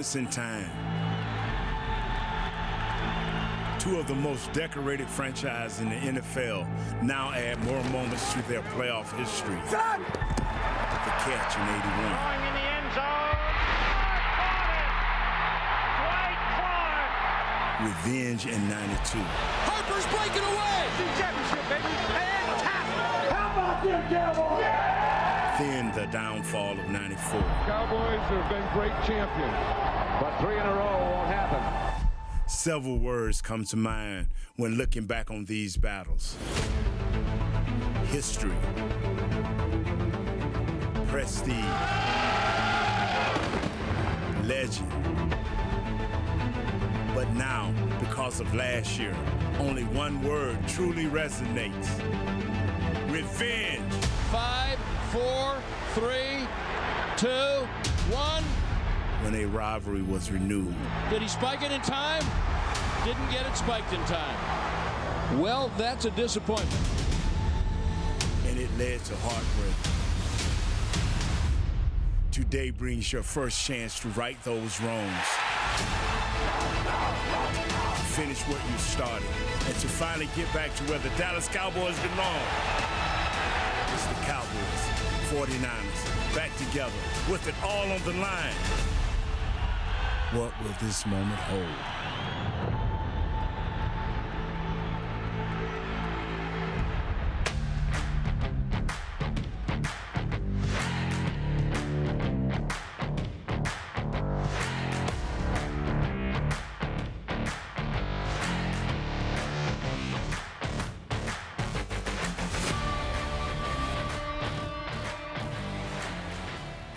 Moments in time. Two of the most decorated franchises in the NFL now add more moments to their playoff history. The catch in 81. Going in the end zone. Dwight Clark. Revenge in 92. Harper's breaking away. Championship, baby. Fantastic. How about them Cowboys? Then the downfall of 94. Cowboys have been great champions, but 3 in a row won't happen. Several words come to mind when looking back on these battles. History. Prestige. Legend. But now, because of last year, only one word truly resonates. Revenge. 5, 4, 3, 2, 1. When a rivalry was renewed. Did he spike it in time? Didn't get it spiked in time. Well, that's a disappointment. And it led to heartbreak. Today brings your first chance to right those wrongs. To finish what you started. And to finally get back to where the Dallas Cowboys belong. It's the Cowboys, 49ers, back together with it all on the line. What will this moment hold?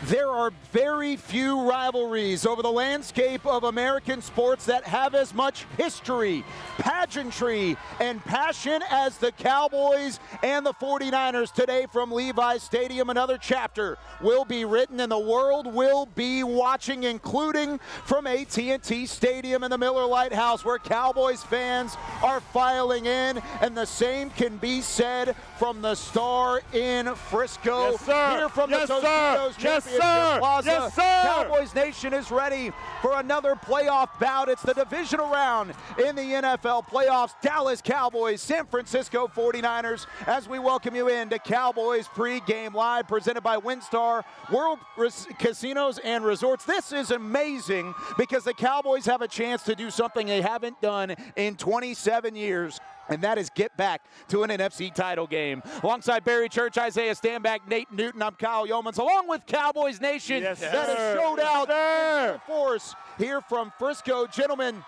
There are very few rivalries over the landscape of American sports that have as much history, pageantry, and passion as the Cowboys and the 49ers. Today from Levi's Stadium, another chapter will be written and the world will be watching, including from AT&T Stadium and the Miller Lite House, where Cowboys fans are filing in, and the same can be said from the Star in Frisco. Yes, sir. Here from Yes, the sir. Tostitos Yes, Championship sir. Plaza. Yes, sir. Cowboys Nation is ready for another playoff bout. It's the divisional round in the NFL playoffs. Dallas Cowboys, San Francisco 49ers, as we welcome you in to Cowboys Pregame Live, presented by WinStar World Casinos and Resorts. This is amazing because the Cowboys have a chance to do something they haven't done in 27 years. And that is get back to an NFC title game. Alongside Barry Church, Isaiah Stanback, Nate Newton, I'm Kyle Yeomans, along with Cowboys Nation. Yes, that sir. has showed out Yes, in force here from Frisco. Gentlemen,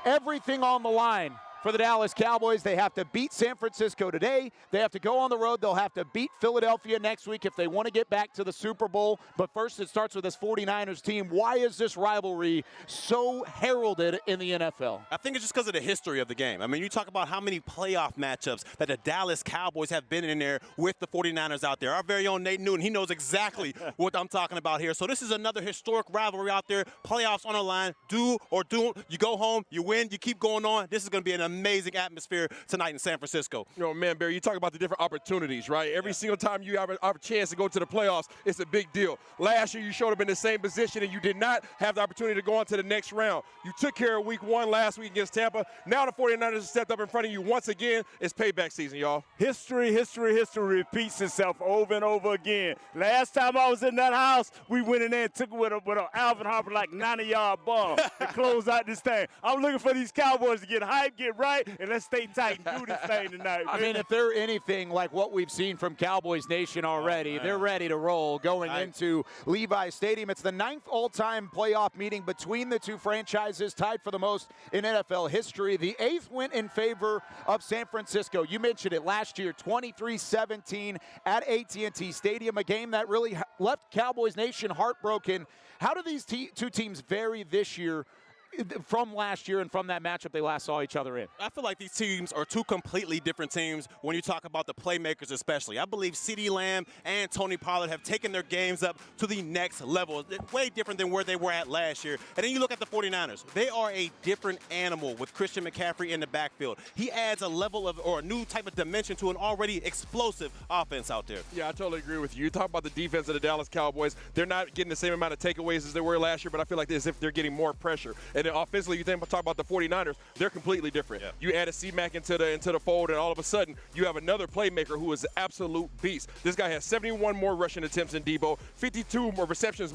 everything on the line for the Dallas Cowboys. They have to beat San Francisco today. They have to go on the road. They'll have to beat Philadelphia next week if they want to get back to the Super Bowl. But first, it starts with this 49ers team. Why is this rivalry so heralded in the NFL? I think it's just because of the history of the game. I mean, you talk about how many playoff matchups that the Dallas Cowboys have been in there with the 49ers out there. Our very own Nate Newton, he knows exactly what I'm talking about here. So this is another historic rivalry out there. Playoffs on the line. Do or don't. You go home, you win, you keep going on. This is going to be an amazing atmosphere tonight in San Francisco. You know, man, Barry, you talk about the different opportunities, right? Every single time you have a chance to go to the playoffs, it's a big deal. Last year, you showed up in the same position, and you did not have the opportunity to go on to the next round. You took care of week 1 last week against Tampa. Now the 49ers have stepped up in front of you once again. It's payback season, y'all. History repeats itself over and over again. Last time I was in that house, we went in there and took it with a Alvin Harper like 90-yard bomb to close out this thing. I'm looking for these Cowboys to get hyped, get right, and let's stay tight and do this thing tonight. I mean, if they're anything like what we've seen from Cowboys Nation already, they're ready to roll going into Levi's Stadium. It's the 9th all-time playoff meeting between the two franchises, tied for the most in NFL history. The 8th went in favor of San Francisco. You mentioned it last year, 23-17 at AT&T Stadium, a game that really left Cowboys Nation heartbroken. How do these two teams vary this year from last year and from that matchup they last saw each other in? I feel like these teams are two completely different teams when you talk about the playmakers especially. I believe CeeDee Lamb and Tony Pollard have taken their games up to the next level. It's way different than where they were at last year. And then you look at the 49ers. They are a different animal with Christian McCaffrey in the backfield. He adds a level of, or a new type of dimension to an already explosive offense out there. Yeah, I totally agree with you. You talk about the defense of the Dallas Cowboys. They're not getting the same amount of takeaways as they were last year, but I feel like as if they're getting more pressure. And then offensively, you talk about the 49ers, they're completely different. Yeah. You add a C-Mac into the fold, and all of a sudden, you have another playmaker who is an absolute beast. This guy has 71 more rushing attempts than Debo, 52 receptions,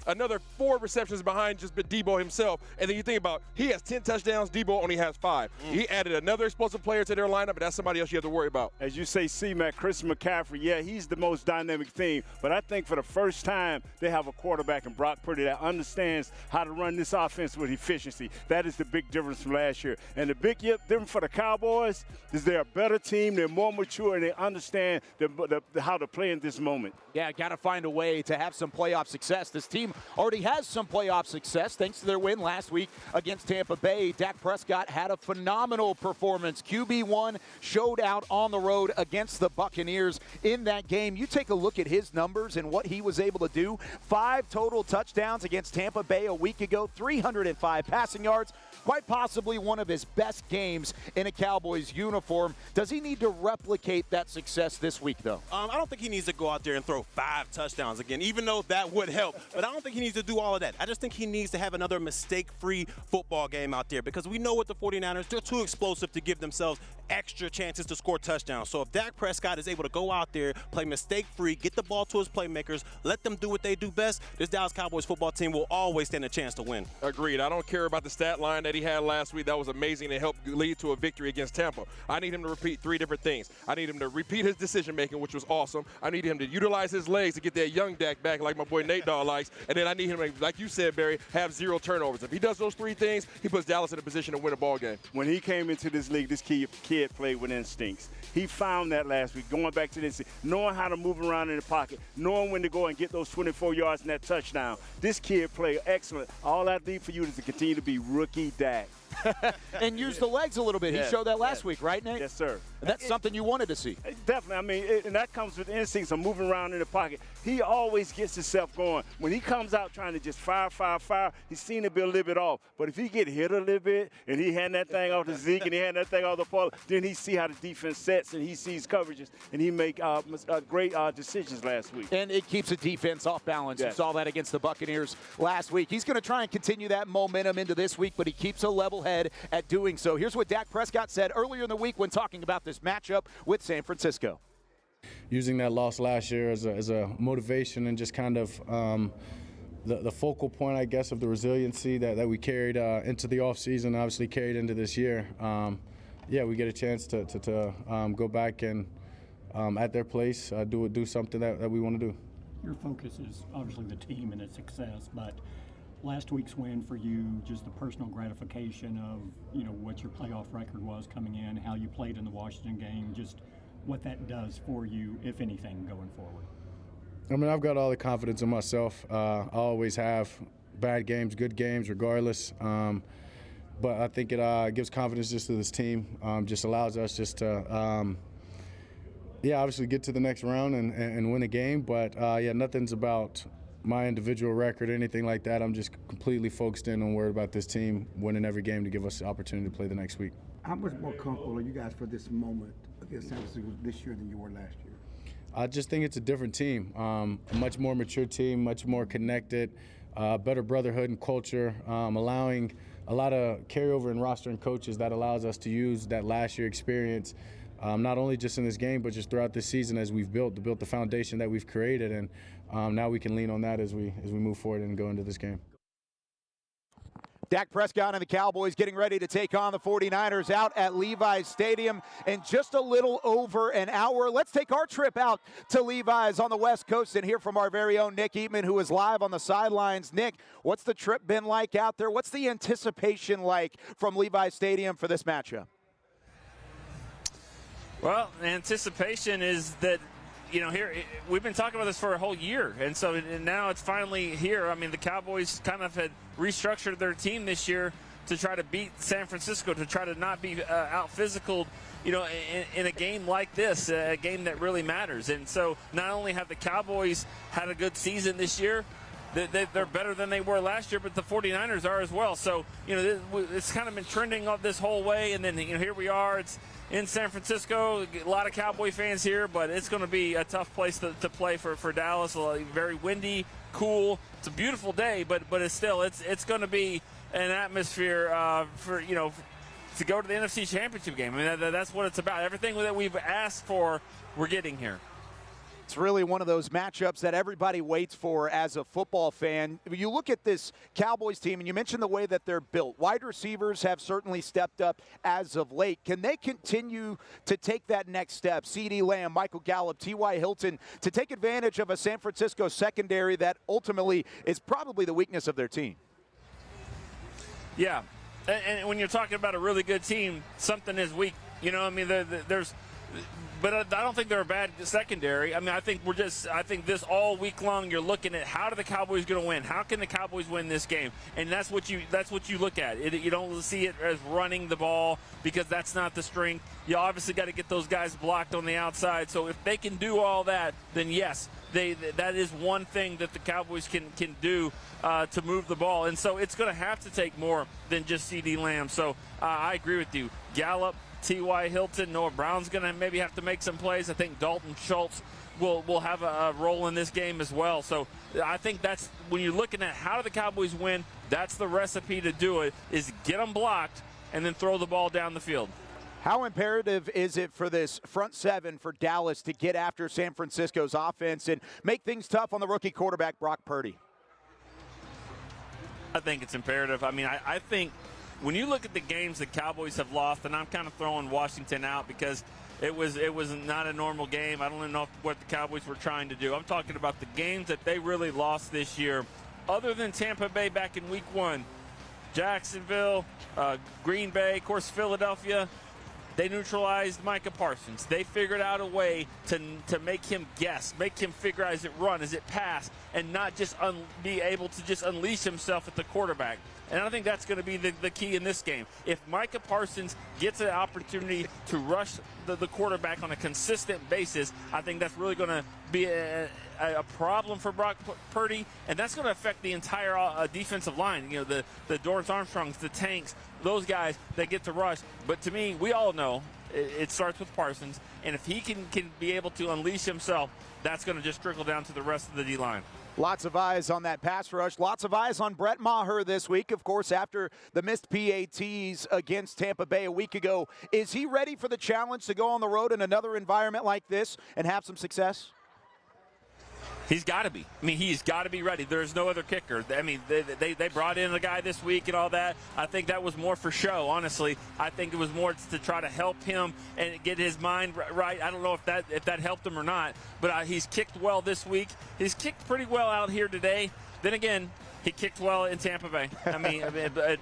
another 4 receptions behind just Debo himself. And then you think about, he has 10 touchdowns, Debo only has 5. He added another explosive player to their lineup, and that's somebody else you have to worry about. As you say, C-Mac, Christian McCaffrey, yeah, he's the most dynamic thing. But I think for the first time, they have a quarterback in Brock Purdy that understands how to run this offense with efficiency. That is the big difference from last year. And the big difference for the Cowboys is they're a better team, they're more mature, and they understand how to play in this moment. Yeah, got to find a way to have some playoff success. This team already has some playoff success thanks to their win last week against Tampa Bay. Dak Prescott had a phenomenal performance. QB1 showed out on the road against the Buccaneers in that game. You take a look at his numbers and what he was able to do. 5 total touchdowns against Tampa Bay a week ago, 305 passing yards. Quite possibly one of his best games in a Cowboys uniform. Does he need to replicate that success this week, though? I don't think he needs to go out there and throw 5 touchdowns again, even though that would help. But I don't think he needs to do all of that. I just think he needs to have another mistake-free football game out there, because we know with the 49ers, they're too explosive to give themselves extra chances to score touchdowns. So if Dak Prescott is able to go out there, play mistake-free, get the ball to his playmakers, let them do what they do best, this Dallas Cowboys football team will always stand a chance to win. Agreed. I don't care about the stat line that he had last week. That was amazing. It helped lead to a victory against Tampa. I need him to repeat 3 different things. I need him to repeat his decision-making, which was awesome. I need him to utilize his legs to get that young Dak back like my boy Nate Dogg likes. And then I need him to, like you said, Barry, have 0 turnovers. If he does those 3 things, he puts Dallas in a position to win a ball game. When he came into this league, this kid played with instincts. He found that last week, going back to this, knowing how to move around in the pocket, knowing when to go and get those 24 yards and that touchdown. This kid played excellent. All I need for you is to continue to be rookie Dak. And use the legs a little bit. He showed that last week, right, Nate? Yes, sir. That's something you wanted to see. Definitely. I mean, and that comes with instincts of moving around in the pocket. He always gets himself going. When he comes out trying to just fire, he's seen it be a little bit off. But if he get hit a little bit and he hand that thing off to Zeke and he hand that thing off to Paul, then he see how the defense sets and he sees coverages and he make great decisions last week. And it keeps the defense off balance. You saw that against the Buccaneers last week. He's going to try and continue that momentum into this week, but he keeps a level head at doing so. Here's what Dak Prescott said earlier in the week when talking about this matchup with San Francisco. Using that loss last year as a motivation and just kind of the focal point, I guess, of the resiliency that we carried into the offseason, obviously carried into this year. We get a chance to go back and at their place do something that we want to do. Your focus is obviously the team and its success, but last week's win for you, just the personal gratification of, what your playoff record was coming in, how you played in the Washington game, just what that does for you, if anything, going forward. I mean, I've got all the confidence in myself. I always have bad games, good games, regardless. But I think it gives confidence just to this team, just allows us just to, obviously get to the next round and win a game. But, nothing's about my individual record or anything like that. I'm just completely focused in on worried about this team winning every game to give us the opportunity to play the next week. How much more comfortable are you guys for this moment against San Francisco this year than you were last year? I just think it's a different team, a much more mature team, much more connected, better brotherhood and culture, allowing a lot of carryover in roster and coaches that allows us to use that last year experience, not only just in this game, but just throughout this season as we've built the foundation that we've created, and now we can lean on that as we move forward and go into this game. Dak Prescott and the Cowboys getting ready to take on the 49ers out at Levi's Stadium in just a little over an hour. Let's take our trip out to Levi's on the West Coast and hear from our very own Nick Eatman, who is live on the sidelines. Nick, what's the trip been like out there? What's the anticipation like from Levi's Stadium for this matchup? Well, the anticipation is that here we've been talking about this for a whole year, and so now it's finally here. I mean, the Cowboys kind of had restructured their team this year to try to beat San Francisco, to try to not be out-physicaled, in a game like this, a game that really matters. And so not only have the Cowboys had a good season this year, they're better than they were last year, but the 49ers are as well. So, it's kind of been trending up this whole way, and then, here we are. It's in San Francisco, a lot of Cowboy fans here, but it's going to be a tough place to play for Dallas. Very windy, cool. It's a beautiful day, but it's still, it's going to be an atmosphere to go to the NFC Championship game. I mean, that's what it's about. Everything that we've asked for, we're getting here. It's really one of those matchups that everybody waits for as a football fan. You look at this Cowboys team, and you mentioned the way that they're built. Wide receivers have certainly stepped up as of late. Can they continue to take that next step? CeeDee Lamb, Michael Gallup, T.Y. Hilton, to take advantage of a San Francisco secondary that ultimately is probably the weakness of their team? Yeah, and when you're talking about a really good team, something is weak. But I don't think they're a bad secondary. I mean, I think this all week long you're looking at how are the Cowboys going to win? How can the Cowboys win this game? And that's what you look at. You don't see it as running the ball because that's not the strength. You obviously got to get those guys blocked on the outside. So if they can do all that, then yes, that is one thing that the Cowboys can do to move the ball. And so it's going to have to take more than just CeeDee Lamb. So I agree with you. Gallup, T.Y. Hilton, Noah Brown's going to maybe have to make some plays. I think Dalton Schultz will have a role in this game as well. So I think that's when you're looking at how do the Cowboys win, that's the recipe to do it, is get them blocked and then throw the ball down the field. How imperative is it for this front seven for Dallas to get after San Francisco's offense and make things tough on the rookie quarterback Brock Purdy? I think it's imperative. I mean, I think when you look at the games the Cowboys have lost, and I'm kind of throwing Washington out because it was not a normal game. I don't even know what the Cowboys were trying to do. I'm talking about the games that they really lost this year. Other than Tampa Bay back in week 1, Jacksonville, Green Bay, of course, Philadelphia, they neutralized Micah Parsons. They figured out a way to make him guess, make him figure out, is it run, is it pass, and not just be able to just unleash himself at the quarterback. And I think that's going to be the key in this game. If Micah Parsons gets an opportunity to rush the quarterback on a consistent basis, I think that's really going to be a problem for Brock Purdy, and that's going to affect the entire defensive line. The Dorrance Armstrongs, the Tanks, those guys that get to rush. But to me, we all know it starts with Parsons, and if he can be able to unleash himself, that's going to just trickle down to the rest of the D-line. Lots of eyes on that pass rush. Lots of eyes on Brett Maher this week, of course, after the missed PATs against Tampa Bay a week ago. Is he ready for the challenge to go on the road in another environment like this and have some success? He's got to be. I mean, he's got to be ready. There's no other kicker. I mean, they brought in a guy this week and all that. I think that was more for show, honestly. I think it was more to try to help him and get his mind right. I don't know if that helped him or not, but he's kicked well this week. He's kicked pretty well out here today. Then again, he kicked well in Tampa Bay. I mean,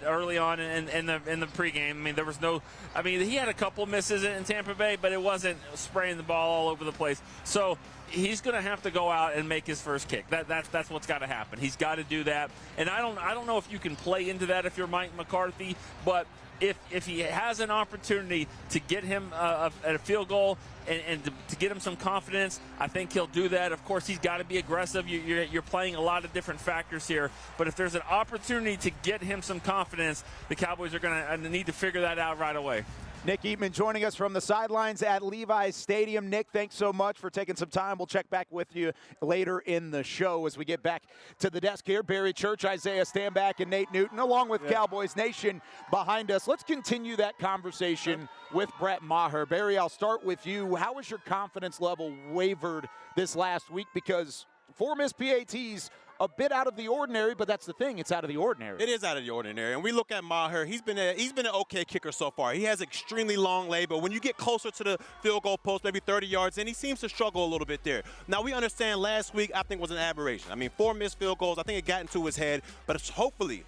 early on in the pregame. I mean, there was no. I mean, he had a couple misses in Tampa Bay, but it wasn't spraying the ball all over the place. So he's going to have to go out and make his first kick. That's what's got to happen. He's got to do that. And I don't know if you can play into that if you're Mike McCarthy, but if he has an opportunity to get him a field goal and to get him some confidence, I think he'll do that. Of course, he's got to be aggressive. You're playing a lot of different factors here. But if there's an opportunity to get him some confidence, the Cowboys are going to need to figure that out right away. Nick Eatman joining us from the sidelines at Levi's Stadium. Nick, thanks so much for taking some time. We'll check back with you later in the show as we get back to the desk here. Barry Church, Isaiah Stanback, and Nate Newton, along with Cowboys Nation behind us. Let's continue that conversation with Brett Maher. Barry, I'll start with you. How has your confidence level wavered this last week? Because 4 missed PATs a bit out of the ordinary, but that's the thing. It's out of the ordinary. It is out of the ordinary. And we look at Maher. He's been an okay kicker so far. He has extremely long leg, but when you get closer to the field goal post, maybe 30 yards in, he seems to struggle a little bit there. Now, we understand last week, I think, was an aberration. I mean, 4 missed field goals. I think it got into his head. But it's hopefully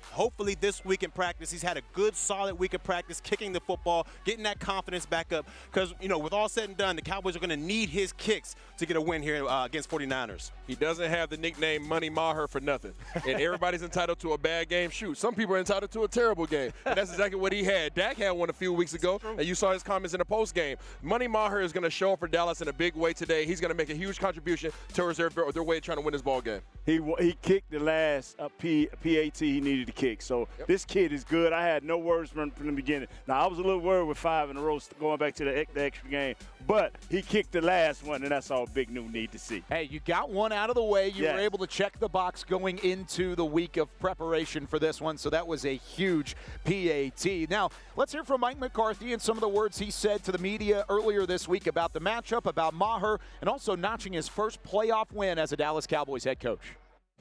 this week in practice, he's had a good, solid week of practice, kicking the football, getting that confidence back up. Because, with all said and done, the Cowboys are going to need his kicks to get a win here against 49ers. He doesn't have the nickname Money Maher for nothing. And everybody's entitled to a bad game. Shoot, some people are entitled to a terrible game. And that's exactly what he had. Dak had one a few weeks ago, and you saw his comments in the post game. Money Maher is going to show up for Dallas in a big way today. He's going to make a huge contribution towards their way of trying to win this ball game. He kicked the last PAT he needed to kick. So This kid is good. I had no words from the beginning. Now, I was a little worried with 5 in a row going back to the extra game. But he kicked the last one, and that's all Big New need to see. Hey, you got one out of the way. You were able to check the box going into the week of preparation for this one, so that was a huge PAT. Now, let's hear from Mike McCarthy and some of the words he said to the media earlier this week about the matchup, about Maher, and also notching his first playoff win as a Dallas Cowboys head coach.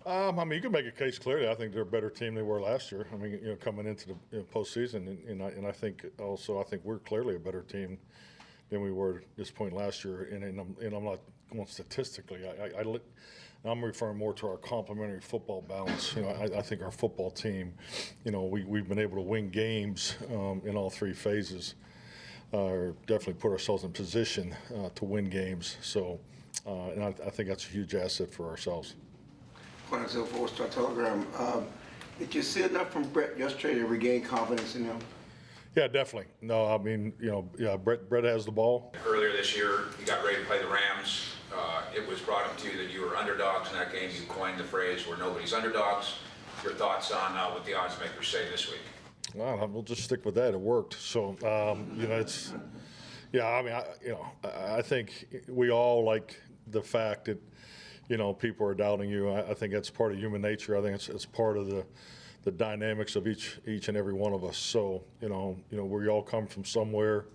I mean, you can make a case clearly. I think they're a better team than they were last year. I mean, coming into the postseason, and I think we're clearly a better team than we were at this point last year. And I'm not going statistically. I'm referring more to our complementary football balance. I think our football team, we've been able to win games in all 3 phases. Definitely put ourselves in position to win games. So, and I think that's a huge asset for ourselves. According to the 4-Star Telegram, did you see enough from Brett yesterday to regain confidence in him? Yeah, definitely. No, I mean, Brett has the ball. Earlier this year, you got ready to play the Rams. It was brought up to you that you were underdogs in that game. You coined the phrase "where nobody's underdogs." Your thoughts on what the odds makers say this week? Well, we'll just stick with that. It worked. So, it's, I mean, I think we all like the fact that, people are doubting you. I think that's part of human nature. I think it's part of the dynamics of each and every one of us. So, we all come from somewhere.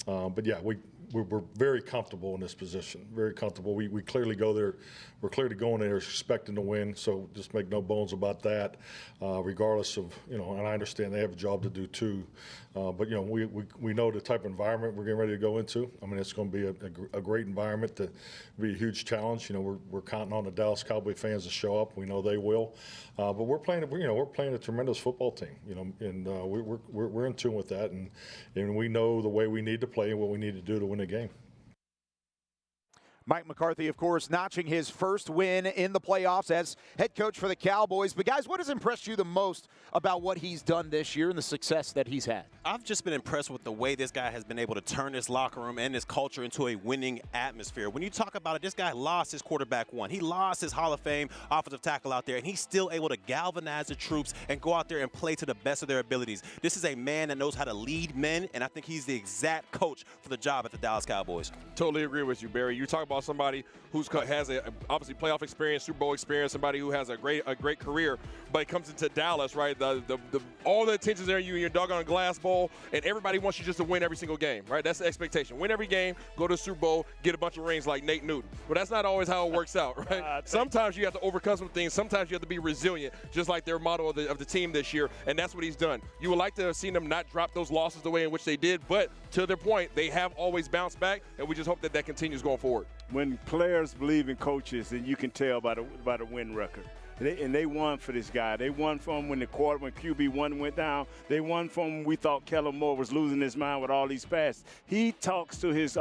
But yeah, we're very comfortable in this position. Very comfortable. We clearly go there. We're clearly going there expecting to win. So just make no bones about that. Regardless of and I understand they have a job to do too. But we know the type of environment we're getting ready to go into. I mean, it's going to be a great environment. To be a huge challenge. We're counting on the Dallas Cowboy fans to show up. We know they will. But we're playing a tremendous football team. And we're in tune with that, and we know the way we need to play and what we need to do to win the game. Mike McCarthy, of course, notching his first win in the playoffs as head coach for the Cowboys. But, guys, what has impressed you the most about what he's done this year and the success that he's had? I've just been impressed with the way this guy has been able to turn this locker room and this culture into a winning atmosphere. When you talk about it, this guy lost his quarterback one. He lost his Hall of Fame offensive tackle out there, and he's still able to galvanize the troops and go out there and play to the best of their abilities. This is a man that knows how to lead men, and I think he's the exact coach for the job at the Dallas Cowboys. Totally agree with you, Barry. You talk about somebody who has obviously playoff experience, Super Bowl experience, somebody who has a great career, but comes into Dallas, right? All the attention's there, you in your doggone glass bowl, and everybody wants you just to win every single game, right? That's the expectation. Win every game, go to the Super Bowl, get a bunch of rings like Nate Newton. But that's not always how it works out, right? Sometimes you have to overcome some things. Sometimes you have to be resilient, just like their motto of the team this year, and that's what he's done. You would like to have seen them not drop those losses the way in which they did, but to their point, they have always bounced back, and we just hope that continues going forward. When players believe in coaches, then you can tell by the win record. They won for this guy. They won for him when QB1 went down. They won for him when we thought Kellen Moore was losing his mind with all these passes. He talks to his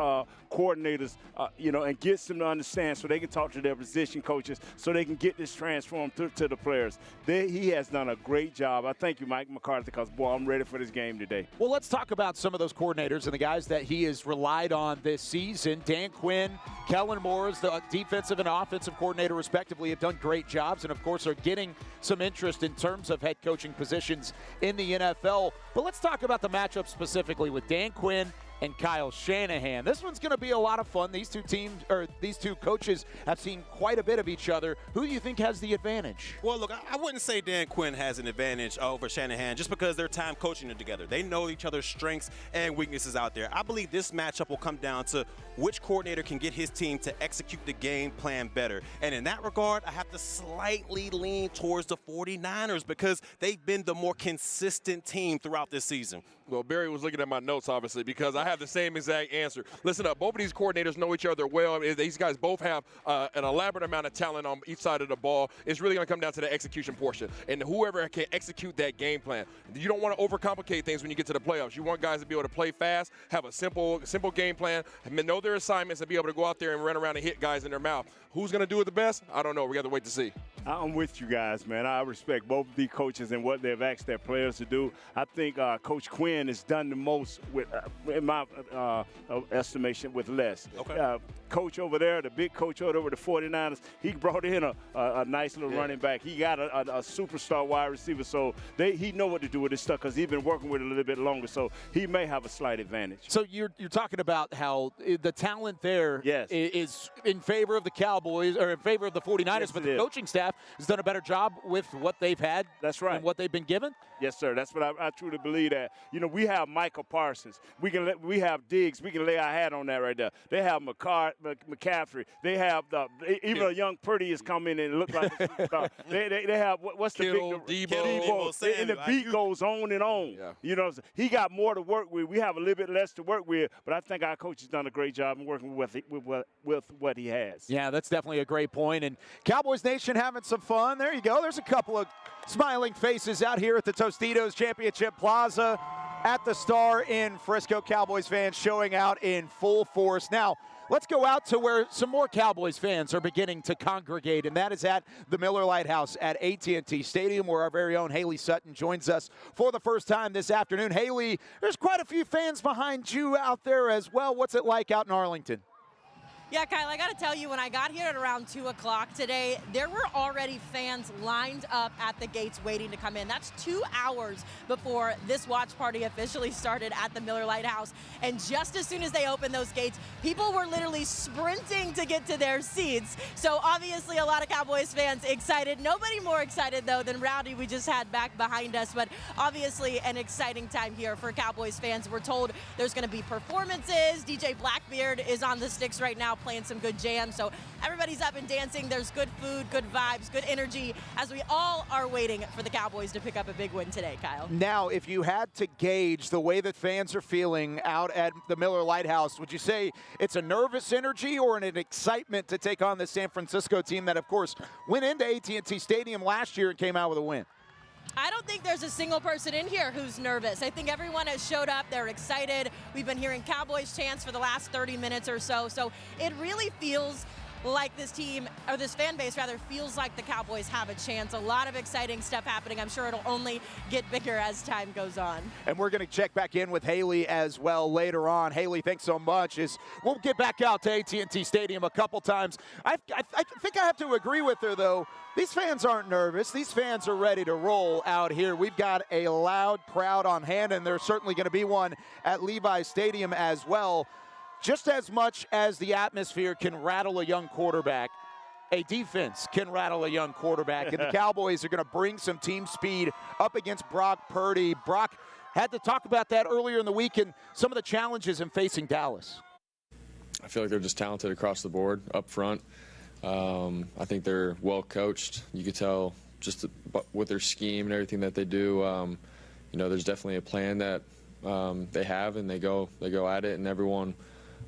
coordinators, and gets them to understand so they can talk to their position coaches so they can get this transformed to the players. He has done a great job. I thank you, Mike McCarthy, because, boy, I'm ready for this game today. Well, let's talk about some of those coordinators and the guys that he has relied on this season. Dan Quinn, Kellen Moore, the defensive and offensive coordinator, respectively, have done great jobs and, of course, are getting some interest in terms of head coaching positions in the NFL. But let's talk about the matchup specifically with Dan Quinn and Kyle Shanahan. This one's going to be a lot of fun. These two teams, or these two coaches, have seen quite a bit of each other. Who do you think has the advantage? Well, look, I wouldn't say Dan Quinn has an advantage over Shanahan just because they're time coaching it together. They know each other's strengths and weaknesses out there. I believe this matchup will come down to which coordinator can get his team to execute the game plan better. And in that regard, I have to slightly lean towards the 49ers because they've been the more consistent team throughout this season. Well, Barry was looking at my notes, obviously, because I have the same exact answer. Listen up, both of these coordinators know each other well. These guys both have an elaborate amount of talent on each side of the ball. It's really going to come down to the execution portion. And whoever can execute that game plan. You don't want to overcomplicate things when you get to the playoffs. You want guys to be able to play fast, have a simple game plan, know their assignments, and be able to go out there and run around and hit guys in their mouth. Who's going to do it the best? I don't know. We got to wait to see. I'm with you guys, man. I respect both of the coaches and what they've asked their players to do. I think Coach Quinn has done the most, with, in my estimation, with less. Okay. Coach over there, the big coach over the 49ers, he brought in a nice little running back. He got a superstar wide receiver, so he know what to do with this stuff because he's been working with it a little bit longer, so he may have a slight advantage. So you're talking about how the talent there is in favor of the Cowboys, or in favor of the 49ers, but the coaching staff has done a better job with what they've had. That's right. And what they've been given? Yes, sir. That's what I truly believe that. You know, we have Michael Parsons. We have Diggs. We can lay our hat on that right there. They have McCaffrey. They have even a young Purdy has come in and look like a superstar. They have what's Kittle, the big Debo. and the beat goes on and on. Yeah. You know, he got more to work with. We have a little bit less to work with, but I think our coach has done a great job in working with what he has. Yeah, that's definitely a great point. And Cowboys Nation having some fun. There you go. There's a couple of smiling faces out here at the Tostitos Championship Plaza at the Star in Frisco. Cowboys fans showing out in full force. Now, let's go out to where some more Cowboys fans are beginning to congregate, and that is at the Miller Lite House at AT&T Stadium, where our very own Haley Sutton joins us for the first time this afternoon. Haley, there's quite a few fans behind you out there as well. What's it like out in Arlington? Yeah, Kyle, I got to tell you, when I got here at around 2 o'clock today, there were already fans lined up at the gates waiting to come in. That's 2 hours before this watch party officially started at the Miller Lite House. And just as soon as they opened those gates, people were literally sprinting to get to their seats. So obviously a lot of Cowboys fans excited. Nobody more excited, though, than Rowdy we just had back behind us. But obviously an exciting time here for Cowboys fans. We're told there's going to be performances. DJ Blackbeard is on the sticks right now, playing some good jams. So everybody's up and dancing. There's good food, good vibes, good energy as we all are waiting for the Cowboys to pick up a big win today, Kyle. Now, if you had to gauge the way that fans are feeling out at the Miller Lite House, would you say it's a nervous energy or an excitement to take on the San Francisco team that, of course, went into AT&T Stadium last year and came out with a win? I don't think there's a single person in here who's nervous. I think everyone has showed up. They're excited. We've been hearing Cowboys chants for the last 30 minutes or so. So it really feels like this team, or this fan base rather, feels like the Cowboys have a chance. A lot of exciting stuff happening. I'm sure it'll only get bigger as time goes on. And we're going to check back in with Haley as well later on. Haley, thanks so much. We'll get back out to AT&T Stadium a couple times. I think I have to agree with her, though. These fans aren't nervous. These fans are ready to roll out here. We've got a loud crowd on hand, and there's certainly going to be one at Levi's Stadium as well. Just as much as the atmosphere can rattle a young quarterback, a defense can rattle a young quarterback, and the Cowboys are going to bring some team speed up against Brock Purdy. Brock had to talk about that earlier in the week and some of the challenges in facing Dallas. I feel like they're just talented across the board up front. I think they're well coached. You could tell just with their scheme and everything that they do. There's definitely a plan that they have, and they go at it, and everyone.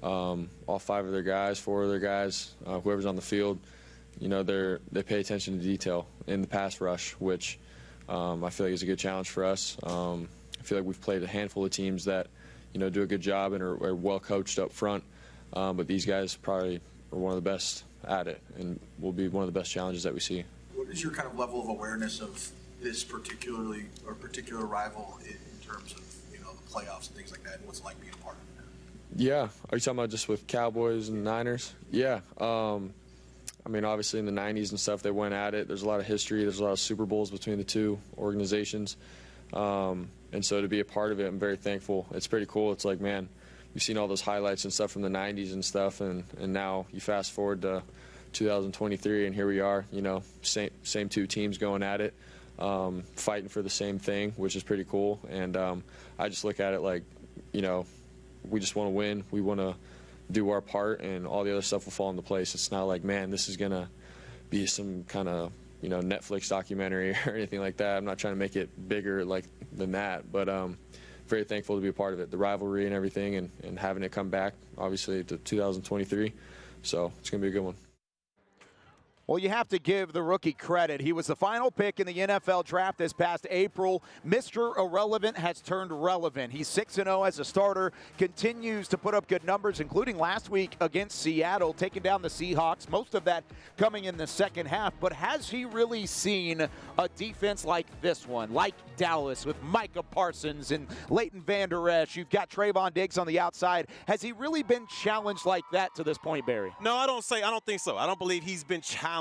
All 5 of their guys, 4 of their guys, whoever's on the field, they pay attention to detail in the pass rush, which I feel like is a good challenge for us. I feel like we've played a handful of teams that, do a good job and are well coached up front, but these guys probably are one of the best at it and will be one of the best challenges that we see. What is your kind of level of awareness of this particular rival in terms of the playoffs and things like that, and what's it like being a part of it? Yeah. Are you talking about just with Cowboys and Niners? Yeah. Obviously in the 90s and stuff, they went at it. There's a lot of history. There's a lot of Super Bowls between the two organizations. And so to be a part of it, I'm very thankful. It's pretty cool. It's like, man, you've seen all those highlights and stuff from the 90s and stuff, and now you fast forward to 2023, and here we are, you know, same two teams going at it, fighting for the same thing, which is pretty cool. And I just look at it like, you know, we just want to win. We want to do our part, and all the other stuff will fall into place. It's not like, man, this is going to be some kind of, you know, Netflix documentary or anything like that. I'm not trying to make it bigger than that, but very thankful to be a part of it, the rivalry and everything, and having it come back, obviously, to 2023. So it's going to be a good one. Well, you have to give the rookie credit. He was the final pick in the NFL draft this past April. Mr. Irrelevant has turned relevant. He's 6-0 as a starter, continues to put up good numbers, including last week against Seattle, taking down the Seahawks, most of that coming in the second half. But has he really seen a defense like this one, like Dallas with Micah Parsons and Leighton Vander Esch? You've got Trayvon Diggs on the outside. Has he really been challenged like that to this point, Barry? No, I don't think so. I don't believe he's been challenged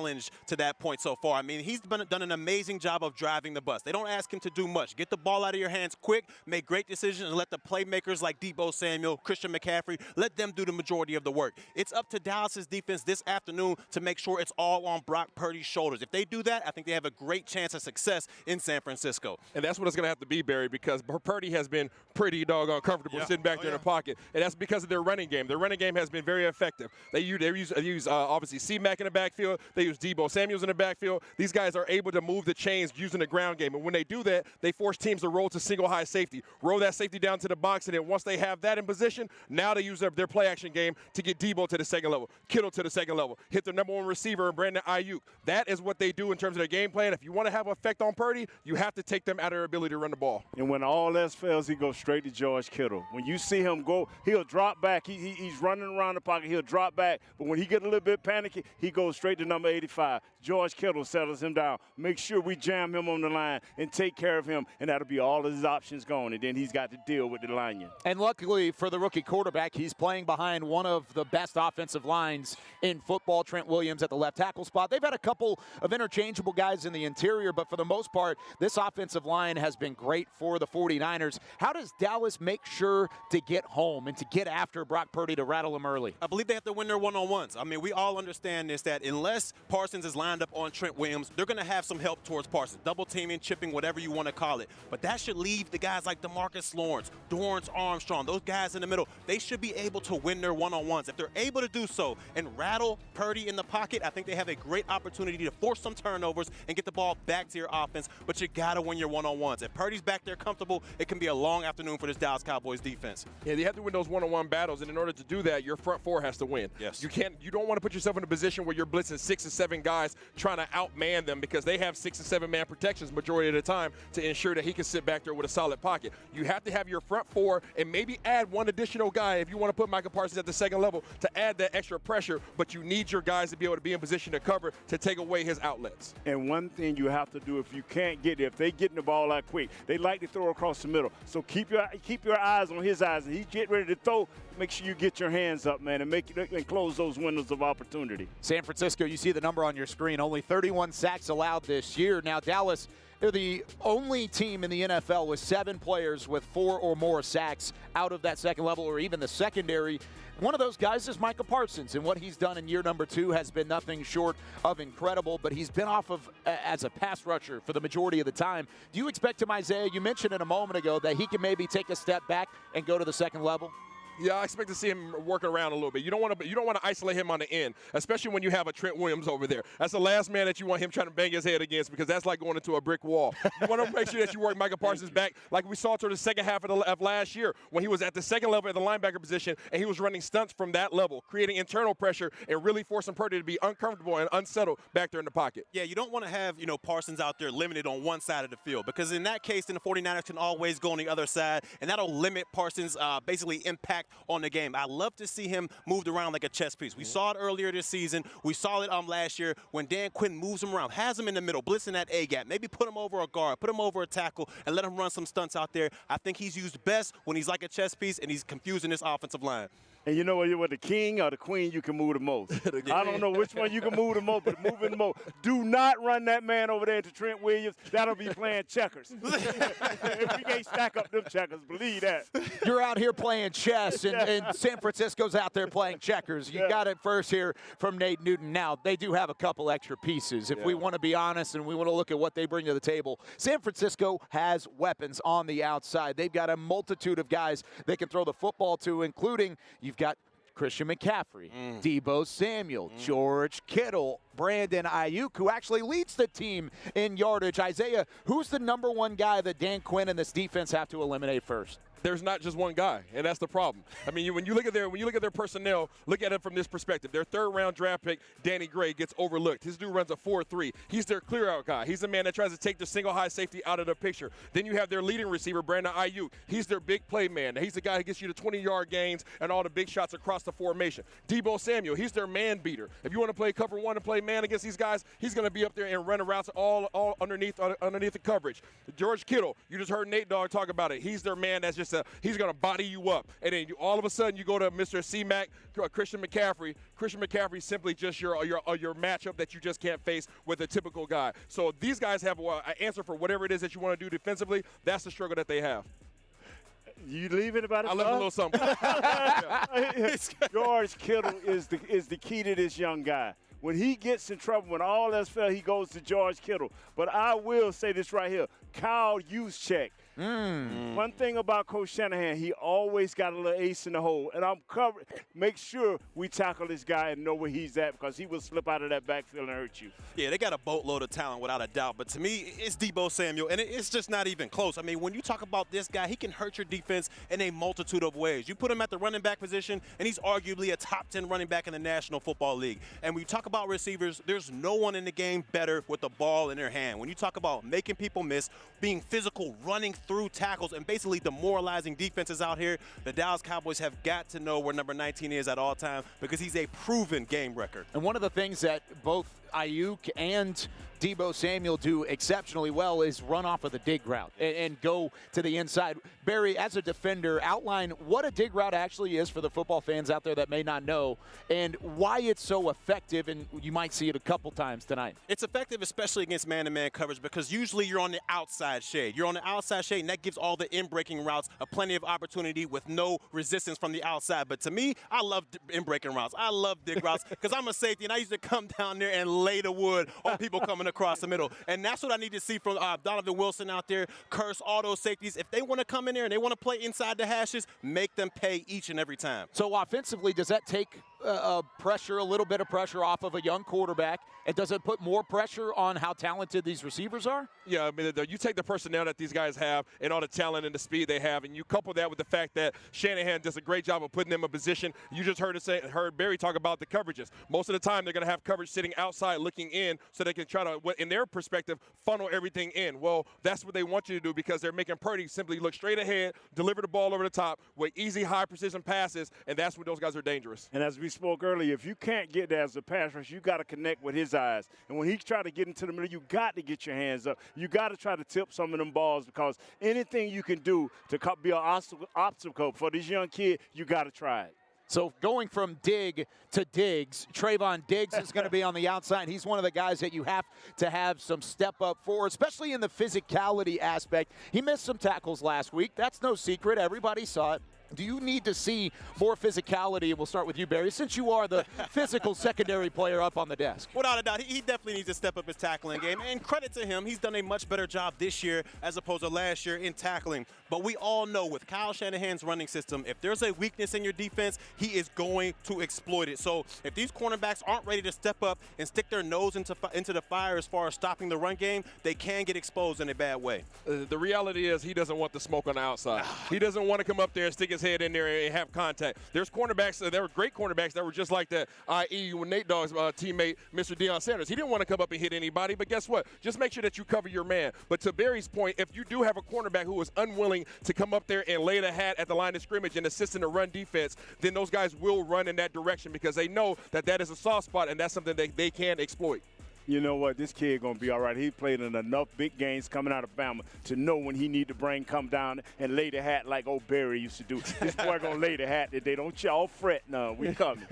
to that point so far. I mean, he's done an amazing job of driving the bus. They don't ask him to do much. Get the ball out of your hands quick, make great decisions, and let the playmakers like Deebo Samuel, Christian McCaffrey, let them do the majority of the work. It's up to Dallas's defense this afternoon to make sure it's all on Brock Purdy's shoulders. If they do that, I think they have a great chance of success in San Francisco. And that's what it's going to have to be, Barry, because Purdy has been pretty doggone comfortable sitting back there in the pocket, and that's because of their running game. Their running game has been very effective. They use obviously C-Mac in the backfield. They use Deebo Samuels in the backfield. These guys are able to move the chains using the ground game, and when they do that, they force teams to roll to single high safety, roll that safety down to the box, and then once they have that in position, now they use their play action game to get Deebo to the second level, Kittle to the second level, hit their number one receiver, Brandon Ayuk. That is what they do in terms of their game plan. If you want to have an effect on Purdy, you have to take them out of their ability to run the ball. And when all else fails, he goes straight to George Kittle. When you see him go, he'll drop back. He's running around the pocket. He'll drop back. But when he gets a little bit panicky, he goes straight to number 85. George Kittle settles him down. Make sure we jam him on the line and take care of him, and that'll be all of his options gone. And then he's got to deal with the lineman. And luckily for the rookie quarterback, he's playing behind one of the best offensive lines in football, Trent Williams at the left tackle spot. They've had a couple of interchangeable guys in the interior, but for the most part, this offensive line has been great for the 49ers. How does Dallas make sure to get home and to get after Brock Purdy to rattle him early? I believe they have to win their one-on-ones. I mean, we all understand this, that unless Parsons is lined up on Trent Williams, they're going to have some help towards Parsons, double teaming, chipping, whatever you want to call it. But that should leave the guys like DeMarcus Lawrence, Dorrance Armstrong, those guys in the middle. They should be able to win their one-on-ones. If they're able to do so and rattle Purdy in the pocket, I think they have a great opportunity to force some turnovers and get the ball back to your offense. But you got to win your one-on-ones. If Purdy's back there comfortable, it can be a long afternoon for this Dallas Cowboys defense. Yeah, you have to win those one-on-one battles, and in order to do that, your front four has to win. Yes. You don't want to put yourself in a position where you're blitzing 6 or 7 guys trying to outman them, because they have 6 and 7 man protections majority of the time to ensure that he can sit back there with a solid pocket. You have to have your front four and maybe add one additional guy if you want to put Micah Parsons at the second level to add that extra pressure, but you need your guys to be able to be in position to cover to take away his outlets. And one thing you have to do, if you can't get it, if they getting the ball out quick, they like to throw across the middle. So keep your eyes on his eyes, and he get ready to throw. Make sure you get your hands up, man, and close those windows of opportunity. San Francisco, you see the number on your screen, only 31 sacks allowed this year. Now, Dallas, they're the only team in the NFL with 7 players with 4 or more sacks out of that second level or even the secondary. One of those guys is Micah Parsons, and what he's done in year number 2 has been nothing short of incredible, but he's been off of as a pass rusher for the majority of the time. Do you expect him, Isaiah, you mentioned it a moment ago, that he can maybe take a step back and go to the second level? Yeah, I expect to see him working around a little bit. You don't want to isolate him on the end, especially when you have a Trent Williams over there. That's the last man that you want him trying to bang his head against, because that's like going into a brick wall. You want to make sure that you work Micah Parsons back, like we saw toward the second half of last year when he was at the second level at the linebacker position, and he was running stunts from that level, creating internal pressure and really forcing Purdy to be uncomfortable and unsettled back there in the pocket. Yeah, you don't want to have, Parsons out there limited on one side of the field, because in that case, then the 49ers can always go on the other side, and that'll limit Parsons' basically impact on the game. I love to see him moved around like a chess piece. We saw it earlier this season. We saw it last year when Dan Quinn moves him around, has him in the middle, blitzing that A-gap. Maybe put him over a guard, put him over a tackle, and let him run some stunts out there. I think he's used best when he's like a chess piece and he's confusing this offensive line. And you know what, the king or the queen you can move the most. I don't know which one you can move the most, but moving the most. Do not run that man over there to Trent Williams. That'll be playing checkers. If we can't stack up them checkers, believe that. You're out here playing chess, and San Francisco's out there playing checkers. You got it first here from Nate Newton. Now, they do have a couple extra pieces. If we want to be honest and we want to look at what they bring to the table, San Francisco has weapons on the outside. They've got a multitude of guys they can throw the football to, including you've got Christian McCaffrey, Deebo Samuel, George Kittle, Brandon Ayuk, who actually leads the team in yardage. Isaiah, who's the number one guy that Dan Quinn and this defense have to eliminate first? There's not just one guy, and that's the problem. I mean, when you look at their personnel, look at it from this perspective. Their third-round draft pick, Danny Gray, gets overlooked. His dude runs a 4.3. He's their clear-out guy. He's the man that tries to take the single high safety out of the picture. Then you have their leading receiver, Brandon Ayuk. He's their big play man. He's the guy who gets you the 20-yard gains and all the big shots across the formation. Deebo Samuel, he's their man beater. If you want to play cover one and play man against these guys, he's going to be up there and run routes all underneath the coverage. George Kittle, you just heard Nate Dogg talk about it. He's their man that's just he's going to body you up. And then all of a sudden you go to Mr. C-Mac, Christian McCaffrey. Christian McCaffrey simply just your matchup that you just can't face with a typical guy. So these guys have an answer for whatever it is that you want to do defensively. That's the struggle that they have. You leaving about it? I left a little something. George Kittle is the key to this young guy. When he gets in trouble, when all else fails, he goes to George Kittle. But I will say this right here. Kyle Juszczyk. One thing about Coach Shanahan, he always got a little ace in the hole. And I'm covered. Make sure we tackle this guy and know where he's at, because he will slip out of that backfield and hurt you. Yeah, they got a boatload of talent without a doubt. But to me, it's Deebo Samuel, and it's just not even close. I mean, when you talk about this guy, he can hurt your defense in a multitude of ways. You put him at the running back position, and he's arguably a top 10 running back in the National Football League. And when you talk about receivers, there's no one in the game better with the ball in their hand. When you talk about making people miss, being physical, running through tackles, and basically demoralizing defenses out here, the Dallas Cowboys have got to know where number 19 is at all time, because he's a proven game record. And one of the things that both Ayuk and Deebo Samuel do exceptionally well is run off of the dig route and go to the inside. Barry, as a defender, outline what a dig route actually is for the football fans out there that may not know, and why it's so effective, and you might see it a couple times tonight. It's effective, especially against man-to-man coverage, because usually you're on the outside shade. You're on the outside shade, and that gives all the in-breaking routes a plenty of opportunity with no resistance from the outside. But to me, I love in-breaking routes. I love dig routes because I'm a safety, and I used to come down there and lay the wood on people coming across the middle. And that's what I need to see from Donovan Wilson out there. Curse all those safeties. If they want to come in there and they want to play inside the hashes, make them pay each and every time. So offensively, does that take pressure, a little bit of pressure off of a young quarterback? And does it put more pressure on how talented these receivers are? Yeah, I mean, you take the personnel that these guys have and all the talent and the speed they have, and you couple that with the fact that Shanahan does a great job of putting them in position. You just heard Barry talk about the coverages. Most of the time, they're going to have coverage sitting outside looking in so they can try to, in their perspective, funnel everything in. Well, that's what they want you to do, because they're making Purdy simply look straight ahead, deliver the ball over the top with easy, high-precision passes, and that's when those guys are dangerous. And as we spoke earlier, if you can't get there as a pass rush, you got to connect with his eyes. And when he try to get into the middle, you got to get your hands up. You got to try to tip some of them balls, because anything you can do to be an obstacle for this young kid, you got to try it. So going from dig to Diggs, Trayvon Diggs is going to be on the outside. He's one of the guys that you have to have some step up for, especially in the physicality aspect. He missed some tackles last week. That's no secret. Everybody saw it. Do you need to see more physicality? And we'll start with you, Barry, since you are the physical secondary player up on the desk. Without a doubt, he definitely needs to step up his tackling game. And credit to him, he's done a much better job this year as opposed to last year in tackling. But we all know with Kyle Shanahan's running system, if there's a weakness in your defense, he is going to exploit it. So if these cornerbacks aren't ready to step up and stick their nose into the fire as far as stopping the run game, they can get exposed in a bad way. The reality is he doesn't want the smoke on the outside. He doesn't want to come up there and stick his head in there and have contact. There's cornerbacks, there were great cornerbacks that were just like that, i.e. when Nate Dogg's teammate, Mr. Deion Sanders. He didn't want to come up and hit anybody, but guess what? Just make sure that you cover your man. But to Barry's point, if you do have a cornerback who is unwilling to come up there and lay the hat at the line of scrimmage and assist in the run defense, then those guys will run in that direction because they know that that is a soft spot and that's something that they can exploit. You know what? This kid going to be all right. He played in enough big games coming out of Bama to know when he need to come down and lay the hat like old Barry used to do. This boy going to lay the hat today. Don't y'all fret now. We coming.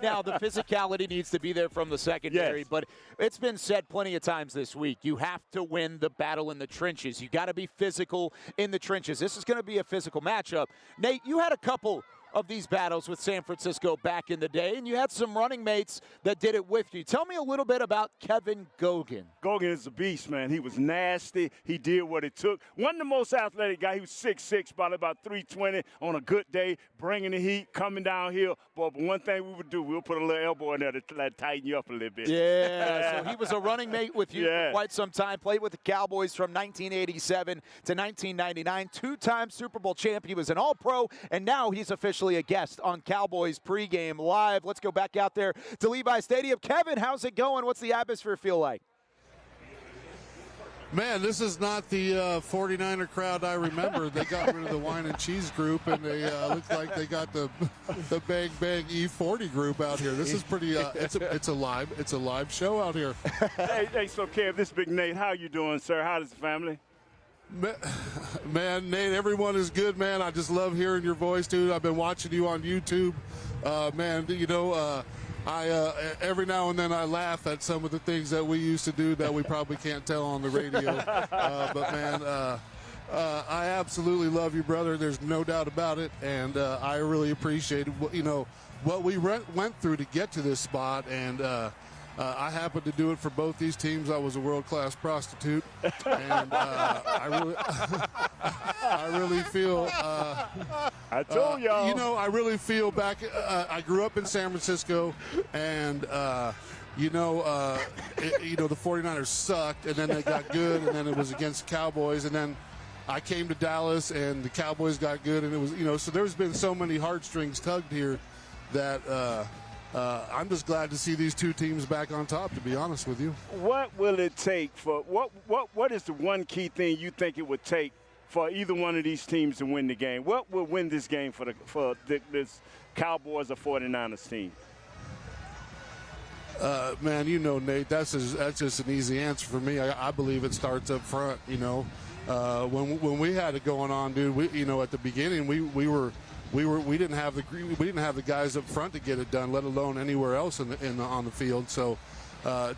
Now, the physicality needs to be there from the secondary, yes. but it's been said plenty of times this week. You have to win the battle in the trenches. You got to be physical in the trenches. This is going to be a physical matchup. Nate, you had a couple of these battles with San Francisco back in the day, and you had some running mates that did it with you. Tell me a little bit about Kevin Gogan. Gogan is a beast, man. He was nasty. He did what it took. One of the most athletic guys. He was 6'6", probably about 320 on a good day, bringing the heat, coming downhill. But one thing we would do, we'll put a little elbow in there to tighten you up a little bit. Yeah, so he was a running mate with you for quite some time, played with the Cowboys from 1987 to 1999, two-time Super Bowl champion. He was an All-Pro, and now he's officially a guest on Cowboys Pregame Live. Let's go back out there to Levi Stadium. Kevin, how's it going? What's the atmosphere feel like? Man, this is not the 49er crowd I remember. They got rid of the wine and cheese group, and they look like they got the Bang Bang E40 group out here. This is pretty. It's a live show out here. Hey, so Kev, this is Big Nate. How you doing, sir? How is the family? Man, Nate, everyone is good, man. I just love hearing your voice, dude. I've been watching you on YouTube. Man, you know, I every now and then I laugh at some of the things that we used to do that we probably can't tell on the radio. But, man, I absolutely love you, brother. There's no doubt about it. And I really appreciate, you know, what we went through to get to this spot. And I happened to do it for both these teams. I was a world-class prostitute, and I really feel. I told y'all. You know, I really feel back. I grew up in San Francisco, and you know, the 49ers sucked, and then they got good, and then it was against the Cowboys, and then I came to Dallas, and the Cowboys got good, and it was, you know, so there's been so many heartstrings tugged here that. I'm just glad to see these two teams back on top, to be honest with you. What will it take for what is the one key thing you think it would take for either one of these teams to win the game? What will win this game for this Cowboys or 49ers team? Man, you know, Nate, that's just an easy answer for me. I believe it starts up front. You know, when we had it going on, dude, you know, at the beginning we didn't have the guys up front to get it done, let alone anywhere else on the field. So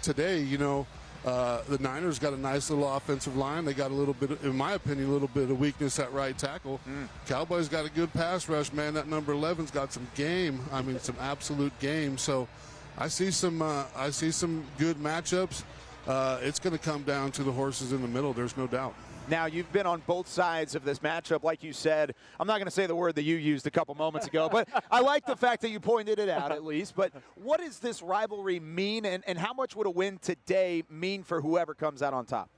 today, you know, the Niners got a nice little offensive line. They got a little bit, in my opinion, a little bit of weakness at right tackle. Cowboys got a good pass rush, man. That number 11's got some game. I mean, some absolute game. So I see some good matchups. It's going to come down to the horses in the middle. There's no doubt. Now, you've been on both sides of this matchup, like you said. I'm not going to say the word that you used a couple moments ago, but I like the fact that you pointed it out at least. But what does this rivalry mean, and how much would a win today mean for whoever comes out on top?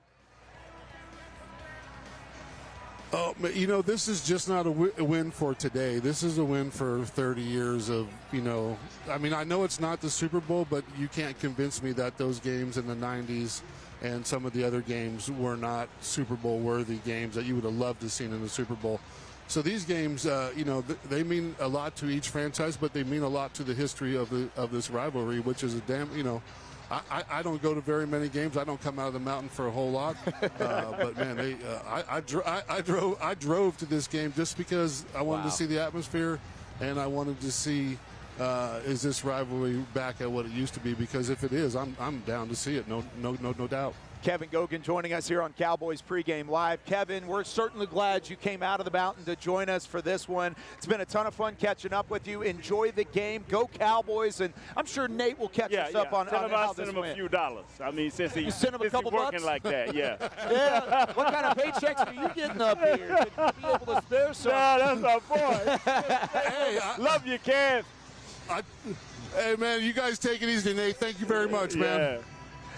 Oh, you know, this is just not a win for today. This is a win for 30 years of, you know, I mean, I know it's not the Super Bowl, but you can't convince me that those games in the 90s and some of the other games were not Super Bowl worthy games that you would have loved to see in the Super Bowl. So these games, you know, they mean a lot to each franchise, but they mean a lot to the history of this rivalry, which is a damn, you know, I don't go to very many games. I don't come out of the mountain for a whole lot. But man, I drove to this game just because I wanted to see the atmosphere, and I wanted to see is this rivalry back at what it used to be? Because if it is, I'm down to see it. No doubt. Kevin Gogan joining us here on Cowboys Pregame Live. Kevin, we're certainly glad you came out of the mountain to join us for this one. It's been a ton of fun catching up with you. Enjoy the game. Go Cowboys. And I'm sure Nate will catch us up on how this went. I'll send him a few dollars. I mean, since he's send him a couple working bucks? like that, yeah. Yeah. What kind of paychecks are you getting up here? Should you be able to spare some? Yeah, that's our boy. Hey, love you, Kev. Hey, man, you guys take it easy, Nate. Thank you very much, man.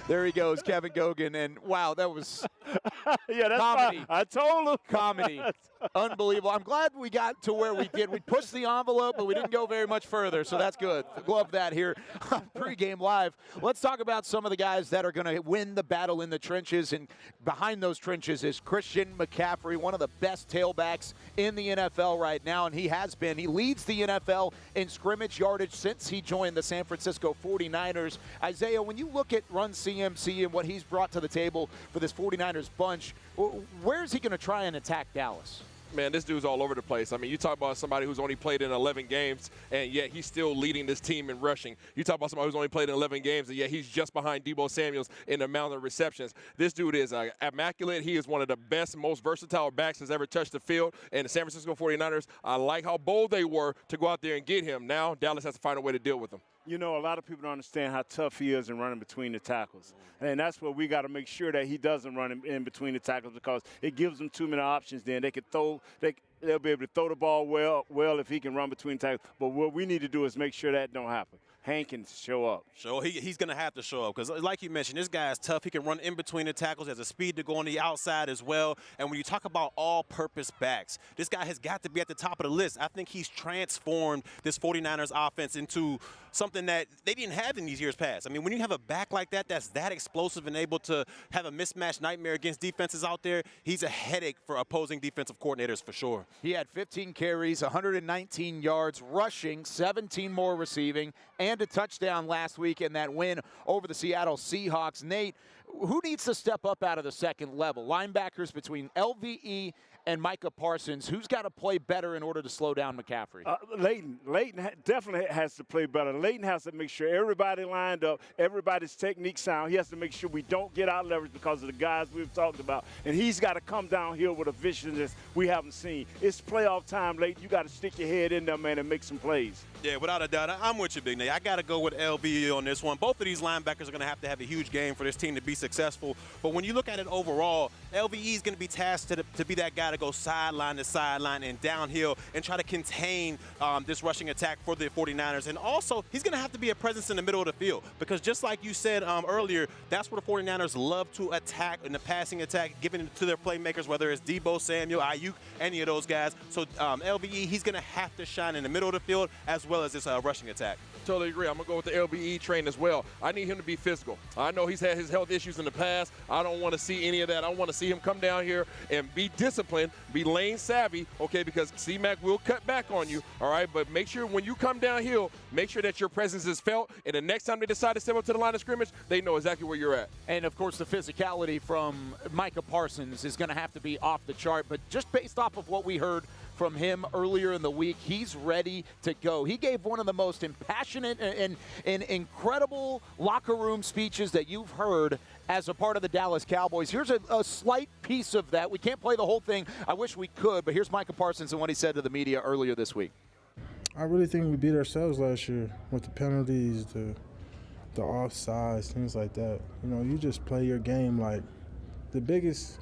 There he goes, Kevin Gogan, and wow, that was yeah, that's comedy. fine. I told him. Comedy. Unbelievable. I'm glad we got to where we did. We pushed the envelope, but we didn't go very much further, so that's good. Love that here on Pregame Live. Let's talk about some of the guys that are going to win the battle in the trenches, and behind those trenches is Christian McCaffrey, one of the best tailbacks in the NFL right now, and he has been. He leads the NFL in scrimmage yardage since he joined the San Francisco 49ers. Isaiah, when you look at Run CMC and what he's brought to the table for this 49ers bunch, where is he going to try and attack Dallas? Man, this dude's all over the place. I mean, you talk about somebody who's only played in 11 games, and yet he's still leading this team in rushing. You talk about somebody who's only played in 11 games, and yet he's just behind Deebo Samuels in the amount of receptions. This dude is immaculate. He is one of the best, most versatile backs that's ever touched the field. And the San Francisco 49ers, I like how bold they were to go out there and get him. Now Dallas has to find a way to deal with him. You know, a lot of people don't understand how tough he is in running between the tackles. And that's what we got to make sure that he doesn't run in between the tackles, because it gives them too many options then. They could throw they'll be able to throw the ball well if he can run between tackles. But what we need to do is make sure that don't happen. Hank can show up. So he's going to have to show up because, like you mentioned, this guy is tough. He can run in between the tackles. He has a speed to go on the outside as well. And when you talk about all-purpose backs, this guy has got to be at the top of the list. I think he's transformed this 49ers offense into something that they didn't have in these years past. I mean, when you have a back like that that's that explosive and able to have a mismatch nightmare against defenses out there, he's a headache for opposing defensive coordinators for sure. He had 15 carries, 119 yards rushing, 17 more receiving, and a touchdown last week in that win over the Seattle Seahawks. Nate, who needs to step up out of the second level? Linebackers between LVE and Micah Parsons. Who's got to play better in order to slow down McCaffrey? Leighton definitely has to play better. Leighton has to make sure everybody lined up, everybody's technique sound. He has to make sure we don't get out leverage because of the guys we've talked about. And he's got to come downhill with a viciousness we haven't seen. It's playoff time, Leighton. You got to stick your head in there, man, and make some plays. Yeah, without a doubt. I'm with you, Big Nate. I got to go with LVE on this one. Both of these linebackers are going to have a huge game for this team to be successful. But when you look at it overall, LVE is going to be tasked to be that guy to go sideline to sideline and downhill and try to contain this rushing attack for the 49ers. And also, he's going to have to be a presence in the middle of the field because just like you said earlier, that's where the 49ers love to attack in the passing attack, giving it to their playmakers, whether it's Deebo Samuel, Ayuk, any of those guys. So LVE, he's going to have to shine in the middle of the field as well as this rushing attack. Totally agree. I'm going to go with the LVE train as well. I need him to be physical. I know he's had his health issues in the past. I don't want to see any of that. I want to see him come down here and be disciplined, be lane savvy, okay, because C-Mac will cut back on you, all right? But make sure when you come downhill, make sure that your presence is felt, and the next time they decide to step up to the line of scrimmage, they know exactly where you're at. And, of course, the physicality from Micah Parsons is going to have to be off the chart. But just based off of what we heard from him earlier in the week, he's ready to go. He gave one of the most impassionate and incredible locker room speeches that you've heard as a part of the Dallas Cowboys. Here's a slight piece of that. We can't play the whole thing. I wish we could, but here's Micah Parsons and what he said to the media earlier this week. I really think we beat ourselves last year with the penalties, the offsides, things like that. You know, you just play your game. Like, the biggest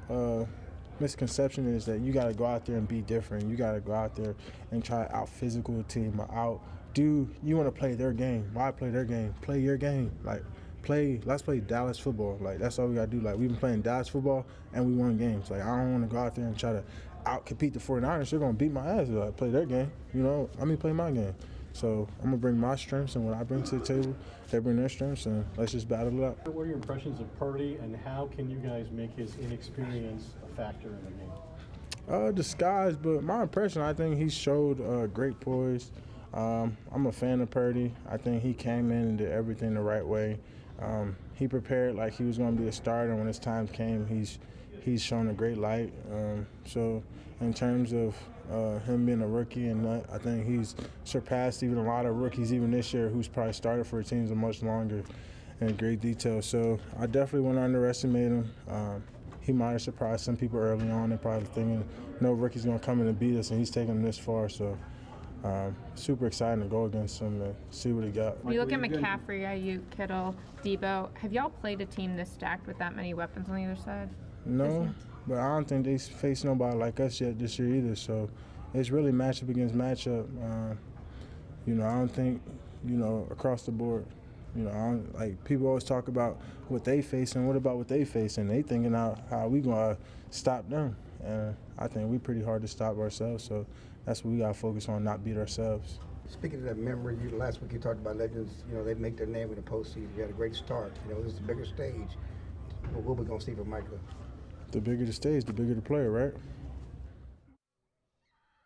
misconception is that you got to go out there and be different. You got to go out there and try to out-physical a team or you want to play their game. Why play their game? Play your game. Like, let's play Dallas football. Like, that's all we got to do. Like, we've been playing Dallas football and we won games. Like, I don't want to go out there and try to out-compete the 49ers. They're going to beat my ass if I play their game. You know, play my game. So I'm going to bring my strengths and what I bring to the table. They bring their strengths, and let's just battle it out. What are your impressions of Purdy, and how can you guys make his inexperience a factor in the game? Disguised, but my impression, I think he showed great poise. I'm a fan of Purdy. I think he came in and did everything the right way. He prepared like he was going to be a starter. When his time came, he's shown a great light. So in terms of him being a rookie, and I think he's surpassed even a lot of rookies even this year who's probably started for teams a much longer in great detail. So I definitely wouldn't underestimate him. He might have surprised some people early on and probably thinking no rookie's going to come in and beat us, and he's taken him this far. So super exciting to go against him and see what he got. When you look at McCaffrey, Ayuk, Kittle, Deebo, have y'all played a team this stacked with that many weapons on the other side? No, but I don't think they face nobody like us yet this year either. So it's really matchup against matchup. I don't think, across the board, You know, like people always talk about what they face and what about what they face, and they thinking how we gonna stop them. And I think we pretty hard to stop ourselves, so that's what we gotta focus on, not beat ourselves. Speaking of that memory, last week you talked about legends, you know, they make their name in the postseason. You had a great start. You know, this is a bigger stage. What we gonna see from Micah? The bigger the stage, the bigger the player, right?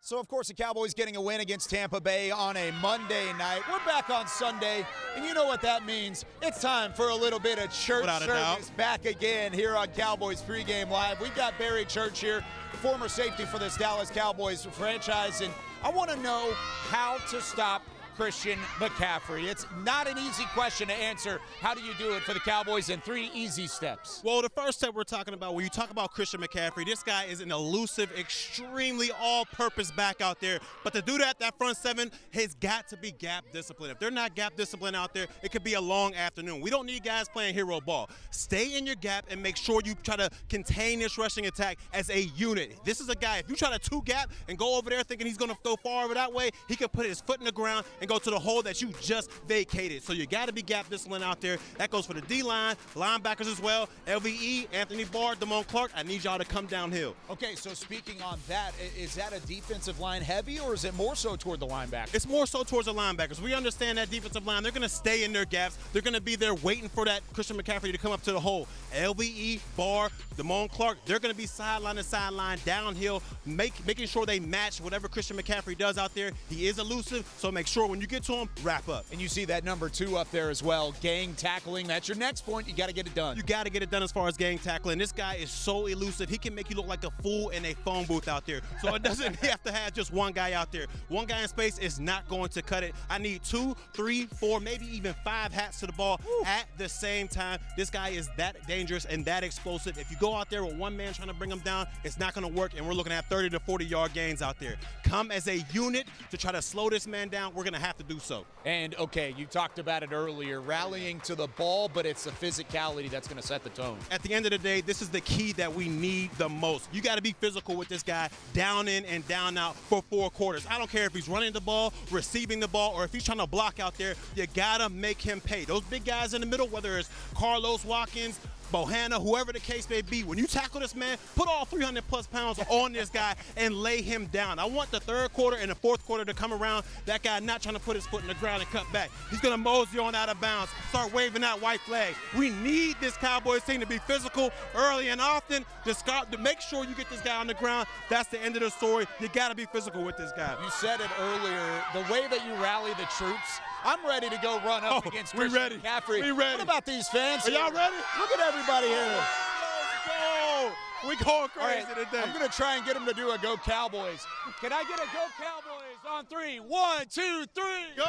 So, of course, the Cowboys getting a win against Tampa Bay on a Monday night. We're back on Sunday, and you know what that means. It's time for a little bit of church service back again here on Cowboys Pregame Live. We've got Barry Church here, former safety for this Dallas Cowboys franchise, and I want to know how to stop Christian McCaffrey. It's not an easy question to answer. How do you do it for the Cowboys in 3 easy steps? Well, the first step we're talking about, when you talk about Christian McCaffrey, this guy is an elusive, extremely all-purpose back out there. But to do that front seven has got to be gap discipline. If they're not gap discipline out there, it could be a long afternoon. We don't need guys playing hero ball. Stay in your gap and make sure you try to contain this rushing attack as a unit. This is a guy, if you try to two-gap and go over there thinking he's going to go far over that way, he can put his foot in the ground and go to the hole that you just vacated. So you got to be gap discipline out there. That goes for the D-line, linebackers as well. LVE, Anthony Barr, Damone Clark, I need y'all to come downhill. Okay, so speaking on that, is that a defensive line heavy, or is it more so toward the linebackers? It's more so towards the linebackers. We understand that defensive line, they're going to stay in their gaps. They're going to be there waiting for that Christian McCaffrey to come up to the hole. LVE, Barr, Damone Clark, they're going to be sideline to sideline, downhill, making sure they match whatever Christian McCaffrey does out there. He is elusive, so make sure when you get to him, wrap up. And you see that number 2 up there as well, gang tackling. That's your next point. You got to get it done. You got to get it done as far as gang tackling. This guy is so elusive. He can make you look like a fool in a phone booth out there. So it doesn't have to have just one guy out there. One guy in space is not going to cut it. I need 2, 3, 4, maybe even 5 hats to the ball at the same time. This guy is that dangerous and that explosive. If you go out there with one man trying to bring him down, it's not going to work, and we're looking at 30 to 40-yard gains out there. Come as a unit to try to slow this man down. We're going to have to do so. And, okay, you talked about it earlier, rallying to the ball, but it's the physicality that's going to set the tone. At the end of the day, this is the key that we need the most. You got to be physical with this guy, down in and down out for 4 quarters. I don't care if he's running the ball, receiving the ball, or if he's trying to block out there. You got to make him pay. Those big guys in the middle, whether it's Carlos Watkins, Bohanna, whoever the case may be, when you tackle this man, put all 300-plus pounds on this guy and lay him down. I want the 3rd quarter and the 4th quarter to come around, that guy not trying to put his foot in the ground and cut back. He's going to mosey on out of bounds, start waving that white flag. We need this Cowboys team to be physical early and often to make sure you get this guy on the ground. That's the end of the story. You got to be physical with this guy. You said it earlier, the way that you rally the troops, I'm ready to go run up against Christian McCaffrey. We ready. What about these fans? Are y'all ready? Look at everybody here. Let's go. We going crazy today. I'm going to try and get them to do a Go Cowboys. Can I get a Go Cowboys on 3? 1, 2, 3. Go!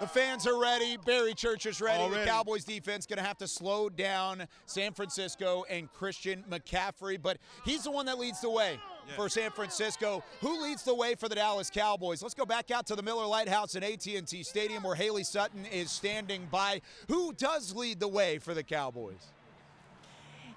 The fans are ready. Barry Church is ready. The Cowboys defense going to have to slow down San Francisco and Christian McCaffrey, but he's the one that leads the way for San Francisco. Who leads the way for the Dallas Cowboys? Let's go back out to the Miller Lighthouse at AT&T Stadium where Haley Sutton is standing by. Who does lead the way for the Cowboys?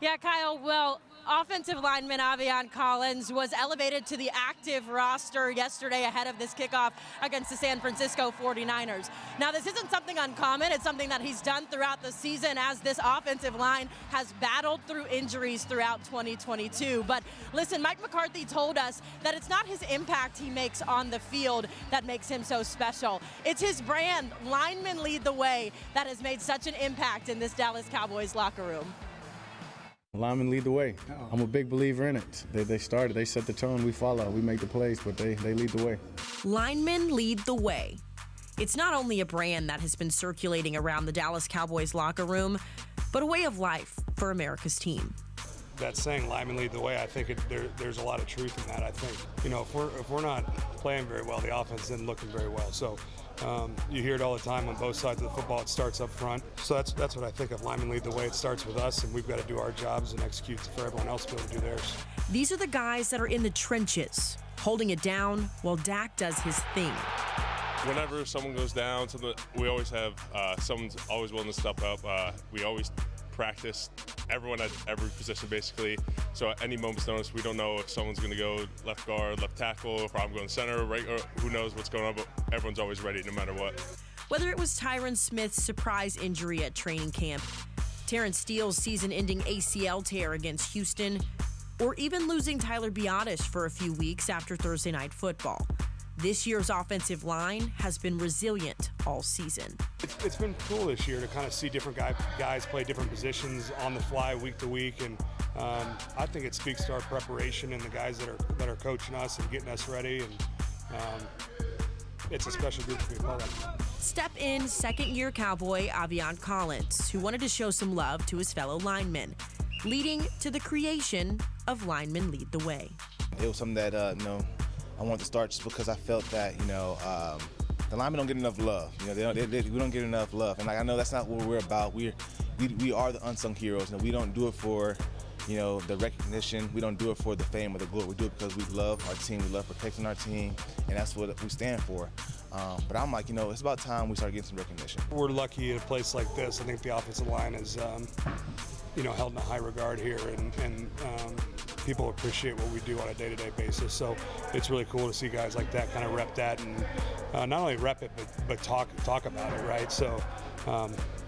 Yeah, Kyle, well, offensive lineman Avion Collins was elevated to the active roster yesterday ahead of this kickoff against the San Francisco 49ers. Now, this isn't something uncommon. It's something that he's done throughout the season as this offensive line has battled through injuries throughout 2022. But listen, Mike McCarthy told us that it's not his impact he makes on the field that makes him so special. It's his brand, linemen lead the way, that has made such an impact in this Dallas Cowboys locker room. Linemen lead the way. I'm a big believer in it. They started, they set the tone, we follow, we make the plays, but they lead the way. Linemen lead the way. It's not only a brand that has been circulating around the Dallas Cowboys locker room, but a way of life for America's team. That saying, linemen lead the way, I think there's a lot of truth in that. I think, if we're not playing very well, the offense isn't looking very well. So you hear it all the time on both sides of the football. It starts up front. So that's what I think of. Linemen lead the way. It starts with us, and we've got to do our jobs and execute for everyone else to be able to do theirs. These are the guys that are in the trenches, holding it down while Dak does his thing. Whenever someone goes down, we always have someone's always willing to step up. We always practice, everyone at every position basically. So at any moment's notice, we don't know if someone's going to go left guard, left tackle, if I'm going center, right, or who knows what's going on, but everyone's always ready no matter what. Whether it was Tyron Smith's surprise injury at training camp, Terrence Steele's season-ending ACL tear against Houston, or even losing Tyler Biadasz for a few weeks after Thursday Night Football. This year's offensive line has been resilient all season. It's been cool this year to kind of see different guys play different positions on the fly week to week, and I think it speaks to our preparation and the guys that are coaching us and getting us ready, and it's a special group to be a part of. Step in second-year Cowboy Avion Collins, who wanted to show some love to his fellow linemen, leading to the creation of Linemen Lead the Way. It was something that I wanted to start just because I felt that the linemen don't get enough love. We don't get enough love, and I know that's not what we're about. We are the unsung heroes. We don't do it for the recognition. We don't do it for the fame or the glory. We do it because we love our team. We love protecting our team, and that's what we stand for. But I'm like, it's about time we start getting some recognition. We're lucky at a place like this. I think the offensive line is, held in a high regard here, and people appreciate what we do on a day-to-day basis. So it's really cool to see guys like that kind of rep that, and not only rep it, but talk about it, right? So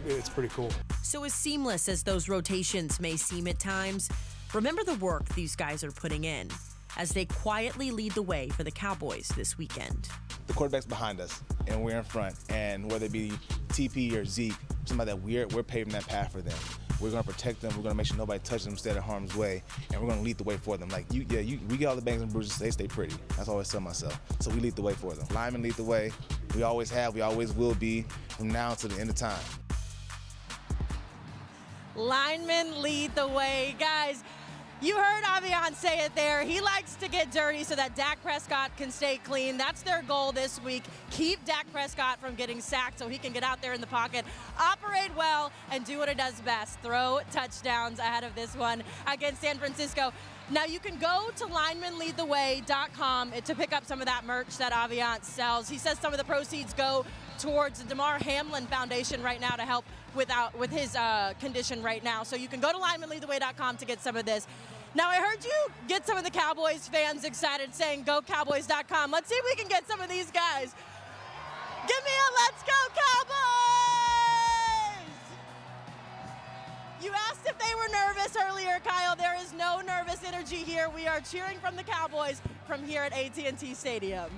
it's pretty cool. So as seamless as those rotations may seem at times, remember the work these guys are putting in as they quietly lead the way for the Cowboys this weekend. The quarterback's behind us, and we're in front. And whether it be TP or Zeke, somebody that we're paving that path for them. We're going to protect them. We're going to make sure nobody touches them, stay out of harm's way, and we're going to lead the way for them. We get all the bangs and bruises, they stay pretty. That's what I always tell myself. So we lead the way for them. Linemen lead the way. We always have. We always will be from now to the end of time. Linemen lead the way. Guys, you heard Avion say it there. He likes to get dirty so that Dak Prescott can stay clean. That's their goal this week. Keep Dak Prescott from getting sacked so he can get out there in the pocket, operate well, and do what he does best, throw touchdowns ahead of this one against San Francisco. Now, you can go to linemanleadtheway.com to pick up some of that merch that Avion sells. He says some of the proceeds go towards the Damar Hamlin Foundation right now to help with his condition right now. So you can go to linemanleadtheway.com to get some of this. Now, I heard you get some of the Cowboys fans excited saying go Cowboys.com. Let's see if we can get some of these guys. Give me a let's go Cowboys! You asked if they were nervous earlier, Kyle. There is no nervous energy here. We are cheering from the Cowboys from here at AT&T Stadium.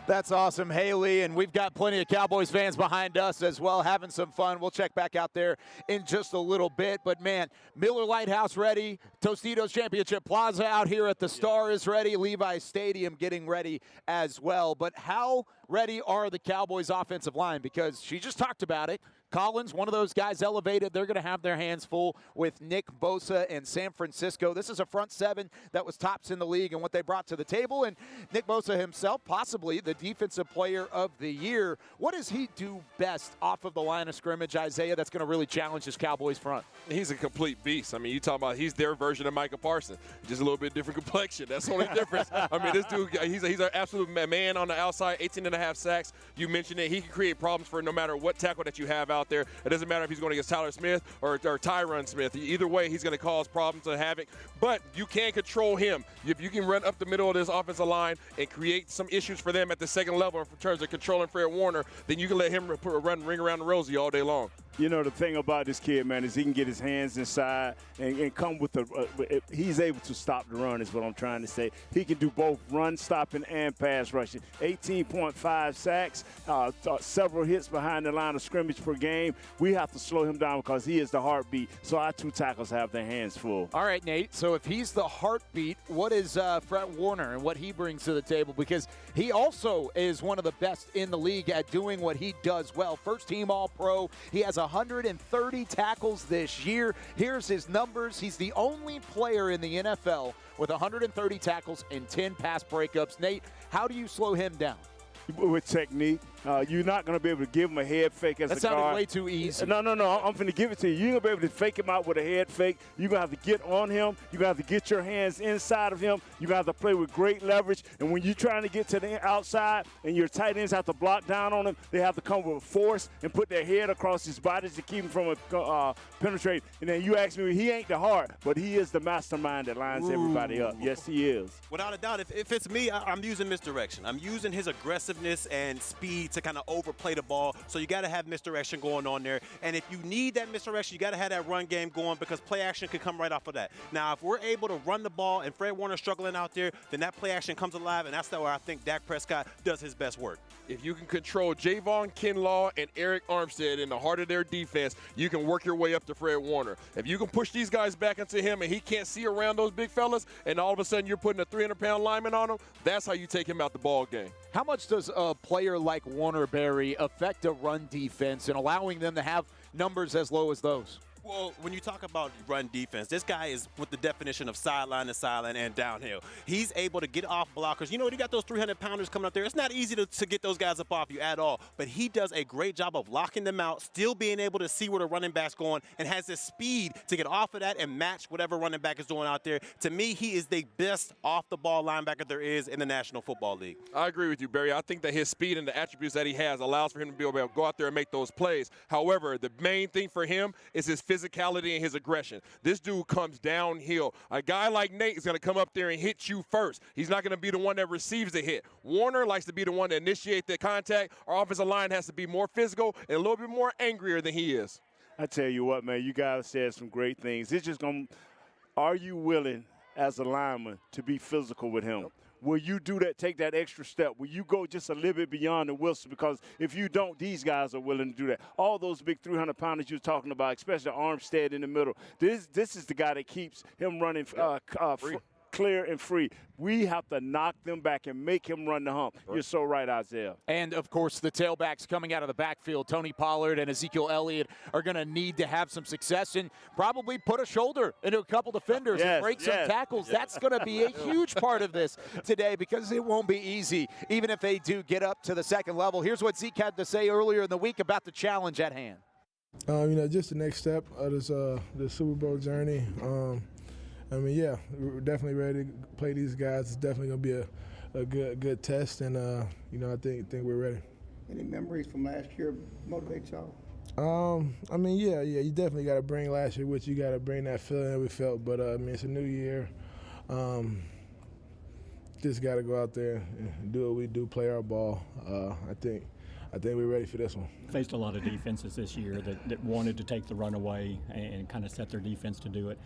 That's awesome, Haley, and we've got plenty of Cowboys fans behind us as well, having some fun. We'll check back out there in just a little bit, but man, Miller Lighthouse ready, Tostitos Championship Plaza out here at the Star is ready, Levi Stadium getting ready as well. But how ready are the Cowboys offensive line? Because she just talked about it. Collins, one of those guys elevated. They're going to have their hands full with Nick Bosa and San Francisco. This is a front seven that was tops in the league and what they brought to the table. And Nick Bosa himself, possibly the defensive player of the year. What does he do best off of the line of scrimmage, Isaiah, that's going to really challenge this Cowboys front? He's a complete beast. I mean, you talk about he's their version of Micah Parsons, just a little bit different complexion. That's the only difference. I mean, this dude, he's an absolute man on the outside, 18.5 sacks. You mentioned it. He can create problems for no matter what tackle that you have out there. It doesn't matter if he's going against Tyler Smith or Tyron Smith. Either way, he's going to cause problems and havoc. But you can control him. If you can run up the middle of this offensive line and create some issues for them at the second level in terms of controlling Fred Warner, then you can let him ring around the rosy all day long. You know, the thing about this kid, man, is he can get his hands inside and come with he's able to stop the run is what I'm trying to say. He can do both run stopping and pass rushing. 18.5 sacks, several hits behind the line of scrimmage per game. We have to slow him down because he is the heartbeat. So our two tackles have their hands full. All right, Nate. So if he's the heartbeat, what is Fred Warner and what he brings to the table? Because he also is one of the best in the league at doing what he does well. First team All-Pro. He has 130 tackles this year. Here's his numbers. He's the only player in the NFL with 130 tackles and 10 pass breakups. Nate, how do you slow him down? With technique. You're not going to be able to give him a head fake as a guard. That sounded way too easy. No. I'm going to give it to you. You're going to be able to fake him out with a head fake. You're going to have to get on him. You're going to have to get your hands inside of him. You're going to have to play with great leverage. And when you're trying to get to the outside and your tight ends have to block down on him, they have to come with force and put their head across his body to keep him from penetrating. And then you ask me, he ain't the heart, but he is the mastermind that lines everybody up. Yes, he is. Without a doubt, if it's me, I'm using misdirection. I'm using his aggressiveness and speed speed to kind of overplay the ball. So you got to have misdirection going on there. And if you need that misdirection, you got to have that run game going because play action could come right off of that. Now, if we're able to run the ball and Fred Warner struggling out there, then that play action comes alive, and that's where I think Dak Prescott does his best work. If you can control Javon Kinlaw and Eric Armstead in the heart of their defense, you can work your way up to Fred Warner. If you can push these guys back into him and he can't see around those big fellas, and all of a sudden you're putting a 300-pound lineman on him, that's how you take him out the ball game. How much does a player like Warner Berry affect a run defense and allowing them to have numbers as low as those? Well, when you talk about run defense, this guy is with the definition of sideline to sideline and downhill. He's able to get off blockers. You know, you got those 300-pounders coming up there. It's not easy to get those guys up off you at all, but he does a great job of locking them out, still being able to see where the running back's going, and has the speed to get off of that and match whatever running back is doing out there. To me, he is the best off-the-ball linebacker there is in the National Football League. I agree with you, Barry. I think that his speed and the attributes that he has allows for him to be able to go out there and make those plays. However, the main thing for him is his physicality and his aggression. This dude comes downhill. A guy like Nate is going to come up there and hit you first. He's not going to be the one that receives the hit. Warner likes to be the one to initiate the contact. Our offensive line has to be more physical and a little bit more angrier than he is. I tell you what, man, you guys said some great things. It's just going to, are you willing as a lineman to be physical with him? Will you do that, take that extra step? Will you go just a little bit beyond the Wilson? Because if you don't, these guys are willing to do that. All those big 300-pounders you're talking about, especially Armstead in the middle, this is the guy that keeps him running clear and free. We have to knock them back and make him run the hump. Right. You're so right, Isaiah. And, of course, the tailbacks coming out of the backfield, Tony Pollard and Ezekiel Elliott, are going to need to have some success and probably put a shoulder into a couple defenders and break some tackles. That's going to be a huge part of this today because it won't be easy, even if they do get up to the second level. Here's what Zeke had to say earlier in the week about the challenge at hand. Just the next step of this the Super Bowl journey. We're definitely ready to play these guys. It's definitely going to be a good test, and I think we're ready. Any memories from last year motivate y'all? You definitely got to bring last year with you. You got to bring that feeling that we felt, but it's a new year. Just got to go out there and do what we do, play our ball. I think we're ready for this one. Faced a lot of defenses this year that wanted to take the run away and kind of set their defense to do it.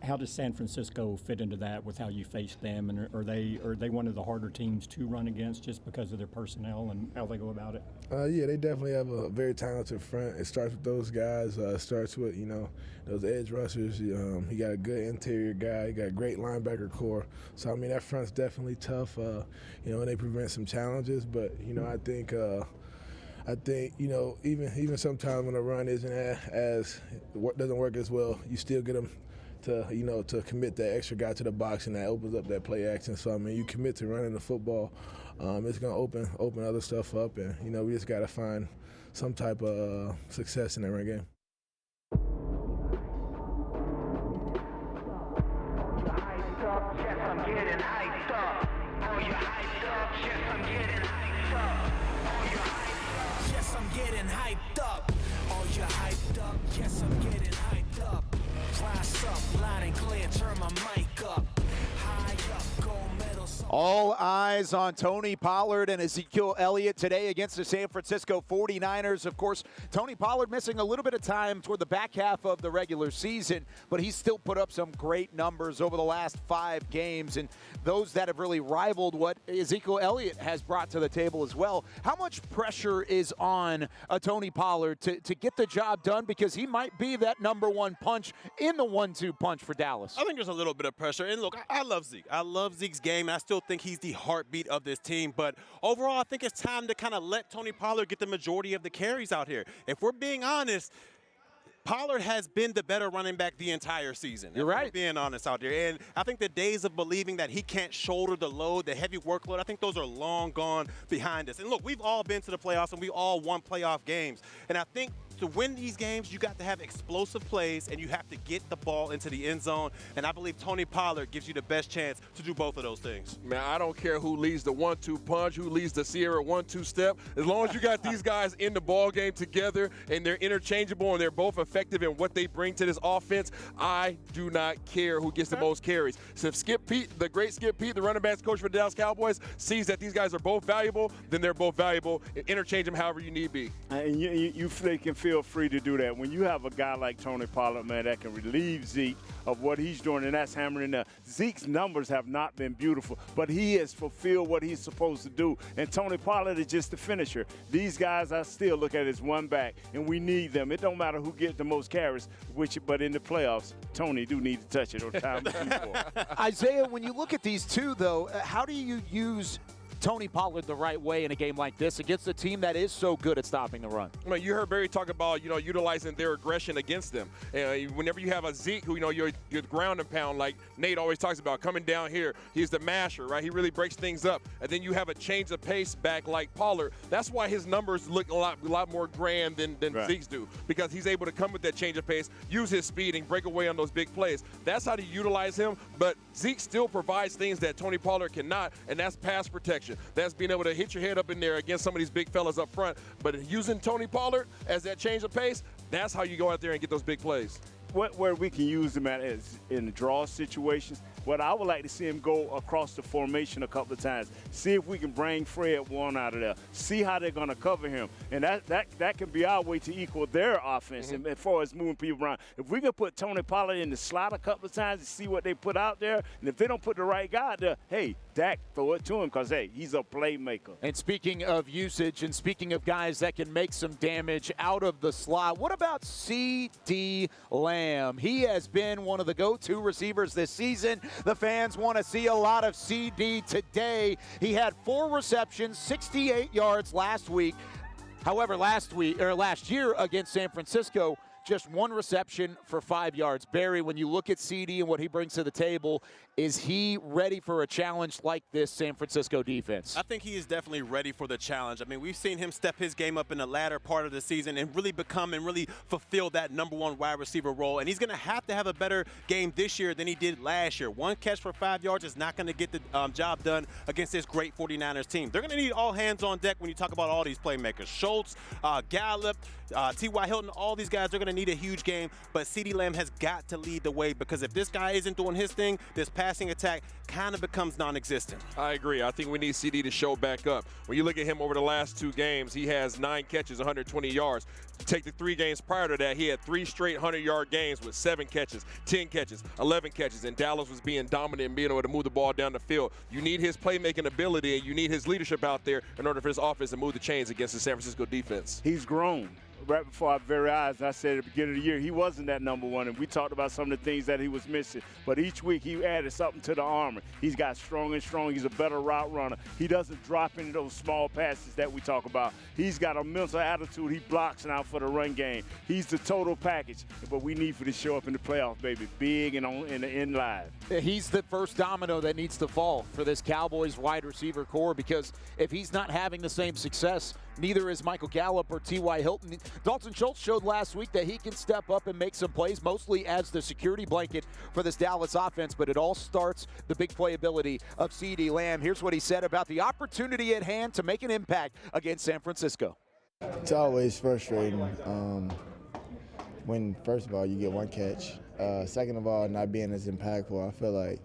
How does San Francisco fit into that with how you face them? And are they one of the harder teams to run against just because of their personnel and how they go about it? They definitely have a very talented front. It starts with those guys. It starts with, those edge rushers. He got a good interior guy. He got a great linebacker core. So, that front's definitely tough, and they prevent some challenges. But, I think even sometimes when a run doesn't work as well, you still get them to commit that extra guy to the box, and that opens up that play action. So, you commit to running the football. It's going to open other stuff up, and, we just got to find some type of success in that run game. All eyes on Tony Pollard and Ezekiel Elliott today against the San Francisco 49ers. Of course, Tony Pollard missing a little bit of time toward the back half of the regular season, but he's still put up some great numbers over the last 5 games, and those that have really rivaled what Ezekiel Elliott has brought to the table as well. How much pressure is on Tony Pollard to get the job done, because he might be that number one punch in the 1-2 punch for Dallas? I think there's a little bit of pressure. And look, I love Zeke. I love Zeke's game, and I still think he's the heartbeat of this team. But overall, I think it's time to kind of let Tony Pollard get the majority of the carries out here. If we're being honest, Pollard has been the better running back the entire season. You're right. We're being honest out there. And I think the days of believing that he can't shoulder the load, the heavy workload, I think those are long gone behind us. And look, we've all been to the playoffs and we all won playoff games. And I think to win these games, you got to have explosive plays, and you have to get the ball into the end zone. And I believe Tony Pollard gives you the best chance to do both of those things. Man, I don't care who leads the 1-2 punch, who leads the Sierra 1-2 step. As long as you got these guys in the ball game together and they're interchangeable and they're both effective in what they bring to this offense, I do not care who gets the most carries. So if Skip Pete, the great Skip Pete, the running backs coach for the Dallas Cowboys, sees that these guys are both valuable, then they're both valuable. Interchange them however you need be. And they can feel free to do that. When you have a guy like Tony Pollard, man, that can relieve Zeke of what he's doing, and that's hammering up. Zeke's numbers have not been beautiful, but he has fulfilled what he's supposed to do. And Tony Pollard is just the finisher. These guys I still look at as one back, and we need them. It don't matter who gets the most carries, but in the playoffs, Tony do need to touch it on time before. Isaiah, when you look at these two, though, how do you use Tony Pollard the right way in a game like this against a team that is so good at stopping the run? I mean, you heard Barry talk about, utilizing their aggression against them. Whenever you have a Zeke who, you're ground and pound, like Nate always talks about, coming down here, he's the masher, right? He really breaks things up. And then you have a change of pace back like Pollard. That's why his numbers look a lot more grand than right. Zeke's do, because he's able to come with that change of pace, use his speed, and break away on those big plays. That's how to utilize him. But Zeke still provides things that Tony Pollard cannot, and that's pass protection. That's being able to hit your head up in there against some of these big fellas up front. But using Tony Pollard as that change of pace, that's how you go out there and get those big plays. Where we can use him at is in the draw situations. What I would like to see him go across the formation a couple of times. See if we can bring Fred Warren out of there. See how they're going to cover him. And that can be our way to equal their offense as far as moving people around. If we can put Tony Pollard in the slot a couple of times and see what they put out there, and if they don't put the right guy out there, hey, Dak, throw it to him because, hey, he's a playmaker. And speaking of usage and speaking of guys that can make some damage out of the slot, what about C.D. Lamb? He has been one of the go-to receivers this season. The fans want to see a lot of CD today. He had 4 receptions, 68 yards last week. However, last year against San Francisco, just 1 reception for 5 yards. Barry, when you look at CD and what he brings to the table, is he ready for a challenge like this San Francisco defense? I think he is definitely ready for the challenge. I mean, we've seen him step his game up in the latter part of the season and really become and really fulfill that #1 wide receiver role. And he's going to have a better game this year than he did last year. 1 catch for 5 yards is not going to get the job done against this great 49ers team. They're going to need all hands on deck when you talk about all these playmakers. Schultz, Gallup, T.Y. Hilton, all these guys are going to need a huge game. But CeeDee Lamb has got to lead the way, because if this guy isn't doing his thing, this passing attack kind of becomes non-existent. I agree. I think we need CD to show back up. When you look at him over the last 2 games, he has 9 catches, 120 yards. Take the 3 games prior to that, he had 3 straight 100-yard games with 7 catches, 10 catches, 11 catches, and Dallas was being dominant and being able to move the ball down the field. You need his playmaking ability, and you need his leadership out there in order for his offense to move the chains against the San Francisco defense. He's grown. Right before our very eyes, and I said at the beginning of the year, he wasn't that #1, and we talked about some of the things that he was missing. But each week, he added something to the armor. He's got strong and strong. He's a better route runner. He doesn't drop into those small passes that we talk about. He's got a mental attitude. He blocks now for the run game. He's the total package. But we need for to show up in the playoffs, baby, big and in live. He's the first domino that needs to fall for this Cowboys wide receiver core, because if he's not having the same success, neither is Michael Gallup or T.Y. Hilton. Dalton Schultz showed last week that he can step up and make some plays, mostly as the security blanket for this Dallas offense, but it all starts the big playability of CeeDee Lamb. Here's what he said about the opportunity at hand to make an impact against San Francisco. It's always frustrating when, first of all, you get 1 catch. Second of all, not being as impactful. I feel like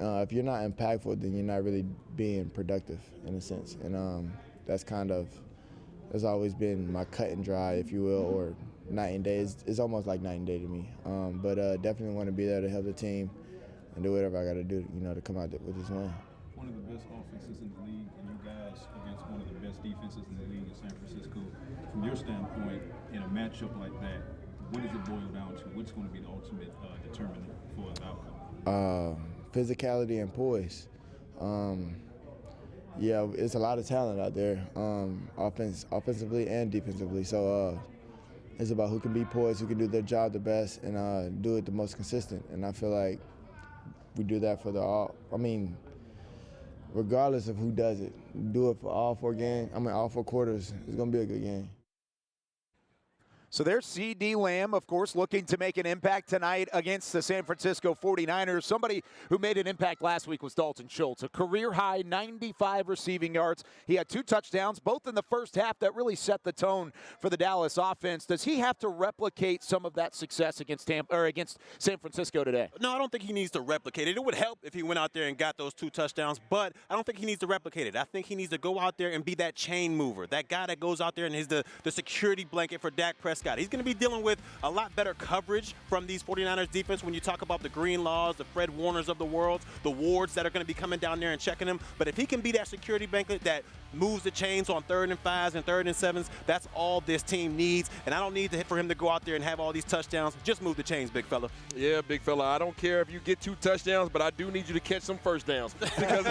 if you're not impactful, then you're not really being productive in a sense. And that's always been my cut and dry, if you will, or night and day. It's almost like night and day to me. But definitely want to be there to help the team and do whatever I got to do, to come out with this win. One of the best offenses in the league, and you guys against one of the best defenses in the league in San Francisco. From your standpoint, in a matchup like that, what does it boil down to? What's going to be the ultimate determinant for the outcome? Physicality and poise. Yeah, it's a lot of talent out there, offensively and defensively. So it's about who can be poised, who can do their job the best, and do it the most consistent. And I feel like we do that for regardless of who does it, do it for all 4 quarters, it's going to be a good game. So there's C.D. Lamb, of course, looking to make an impact tonight against the San Francisco 49ers. Somebody who made an impact last week was Dalton Schultz, a career-high 95 receiving yards. He had 2 touchdowns, both in the first half, that really set the tone for the Dallas offense. Does he have to replicate some of that success against San Francisco today? No, I don't think he needs to replicate it. It would help if he went out there and got those 2 touchdowns, but I don't think he needs to replicate it. I think he needs to go out there and be that chain mover, that guy that goes out there and is the security blanket for Dak Prescott. He's going to be dealing with a lot better coverage from these 49ers defense when you talk about the Greenlaws, the Fred Warners of the world, the Wards that are going to be coming down there and checking him. But if he can be that security blanket that moves the chains on 3rd and 5s and 3rd and 7s, that's all this team needs. And I don't need for him to go out there and have all these touchdowns. Just move the chains, big fella. Yeah, big fella. I don't care if you get 2 touchdowns, but I do need you to catch some first downs. Because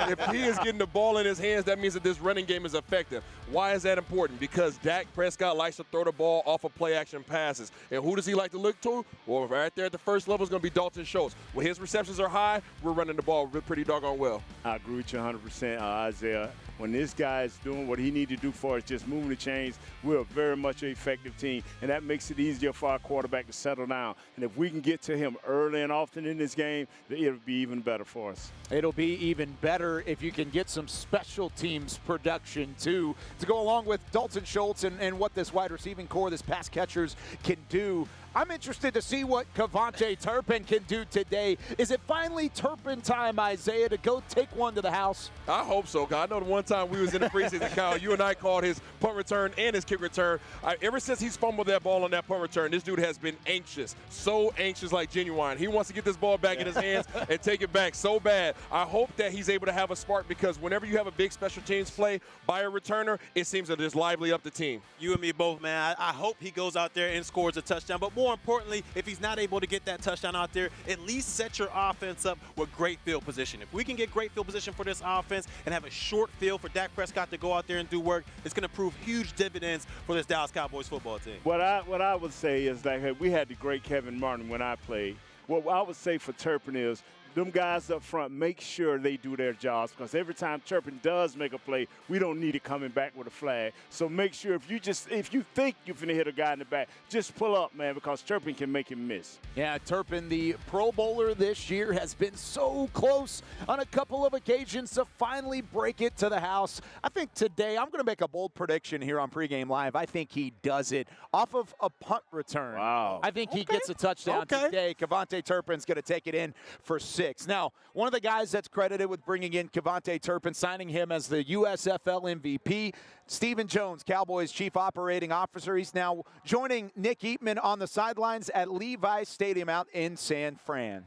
if he is getting the ball in his hands, that means that this running game is effective. Why is that important? Because Dak Prescott likes to throw the ball off of play-action passes. And who does he like to look to? Well, right there at the first level is going to be Dalton Schultz. When his receptions are high, we're running the ball pretty doggone well. I agree with you 100%, Isaiah. When this guy is doing what he needs to do for us, just moving the chains, we're very much an effective team, and that makes it easier for our quarterback to settle down. And if we can get to him early and often in this game, it'll be even better for us. It'll be even better if you can get some special teams production, too, to go along with Dalton Schultz and what this wide receiving core, this pass catchers can do. I'm interested to see what Kevontae Turpin can do today. Is it finally Turpin time, Isaiah, to go take one to the house? I hope so, because I know the one time we was in the preseason, Kyle, you and I called his punt return and his kick return. Ever since he's fumbled that ball on that punt return, this dude has been anxious, so anxious like genuine. He wants to get this ball back in his hands and take it back so bad. I hope that he's able to have a spark, because whenever you have a big special teams play by a returner, it seems to just lively up the team. You and me both, man. I hope he goes out there and scores a touchdown. But more importantly, if he's not able to get that touchdown out there, at least set your offense up with great field position. If we can get great field position for this offense and have a short field for Dak Prescott to go out there and do work, it's going to prove huge dividends for this Dallas Cowboys football team. What I would say is that we had the great Kevin Martin when I played. What I would say for Turpin is, them guys up front, make sure they do their jobs, because every time Turpin does make a play, we don't need it coming back with a flag. So make sure if you think you're finna hit a guy in the back, just pull up, man, because Turpin can make him miss. Yeah, Turpin, the Pro Bowler this year, has been so close on a couple of occasions to finally break it to the house. I think today, I'm going to make a bold prediction here on Pregame Live. I think he does it off of a punt return. Wow. I think he gets a touchdown today. Kevontae Turpin's going to take it in for 6. Now, one of the guys that's credited with bringing in Kevontae Turpin, signing him as the USFL MVP, Stephen Jones, Cowboys Chief Operating Officer. He's now joining Nick Eatman on the sidelines at Levi's Stadium out in San Fran.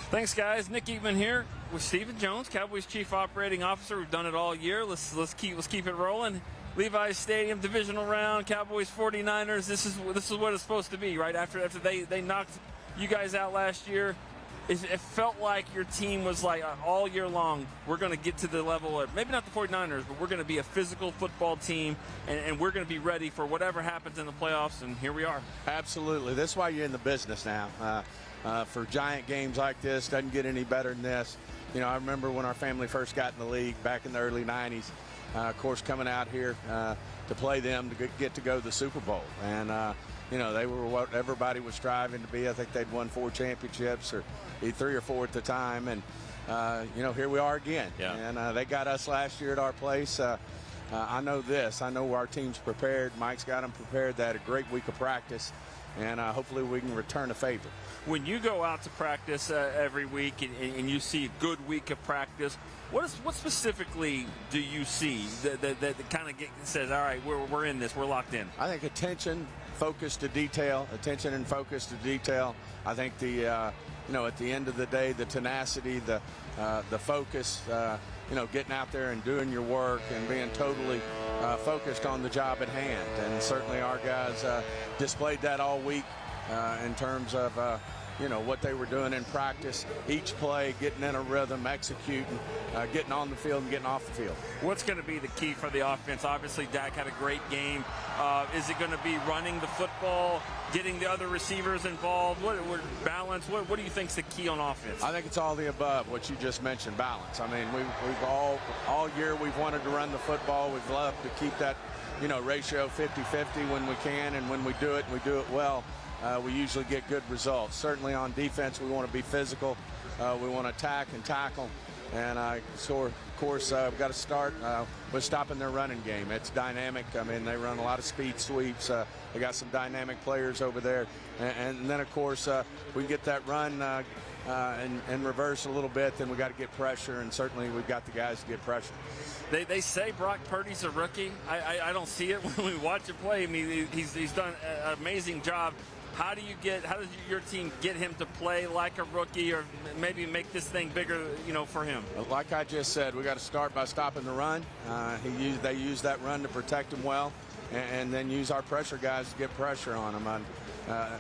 Thanks, guys. Nick Eatman here with Stephen Jones, Cowboys Chief Operating Officer. We've done it all year. Let's keep it rolling. Levi's Stadium, divisional round, Cowboys 49ers. This is what it's supposed to be, right? After they knocked you guys out last year. It felt like your team was like all year long, we're going to get to the level of, maybe not the 49ers, but we're going to be a physical football team, and we're going to be ready for whatever happens in the playoffs, and here we are. Absolutely. That's why you're in the business now. For giant games like this, doesn't get any better than this. You know, I remember when our family first got in the league back in the early 90s, of course, coming out here to play them to get to go to the Super Bowl. And, you know, they were what everybody was striving to be. I think they'd won 4 championships, or 3 or 4 at the time. And, you know, here we are again. Yeah. And they got us last year at our place. I know this. I know our team's prepared. Mike's got them prepared. They had a great week of practice. And hopefully we can return a favor. When you go out to practice every week and you see a good week of practice, what specifically do you see that kind of says, all right, we're in this, we're locked in? I think attention, focus to detail, attention and focus to detail. I think the you know, at the end of the day, the tenacity, the focus, you know, getting out there and doing your work and being totally focused on the job at hand. And certainly our guys displayed that all week in terms of you know, what they were doing in practice, each play, getting in a rhythm, executing, getting on the field and getting off the field. What's going to be the key for the offense? Obviously, Dak had a great game. Is it going to be running the football, getting the other receivers involved? Balance? What do you think is the key on offense? I think it's all the above, what you just mentioned, balance. I mean, we've all year we've wanted to run the football. We've loved to keep that ratio 50-50 when we can, and when we do it well, we usually get good results. Certainly on defense, we want to be physical. We want to attack and tackle. And of course, we've got to start with stopping their running game. It's dynamic. I mean, they run a lot of speed sweeps. They got some dynamic players over there. And then, of course, we get that run and reverse a little bit, then we got to get pressure, and certainly we've got the guys to get pressure. They say Brock Purdy's a rookie. I don't see it when we watch him play. I mean, he's done an amazing job. How does your team get him to play like a rookie, or maybe make this thing bigger, for him? Like I just said, we got to start by stopping the run. They use that run to protect him well, and then use our pressure guys to get pressure on him.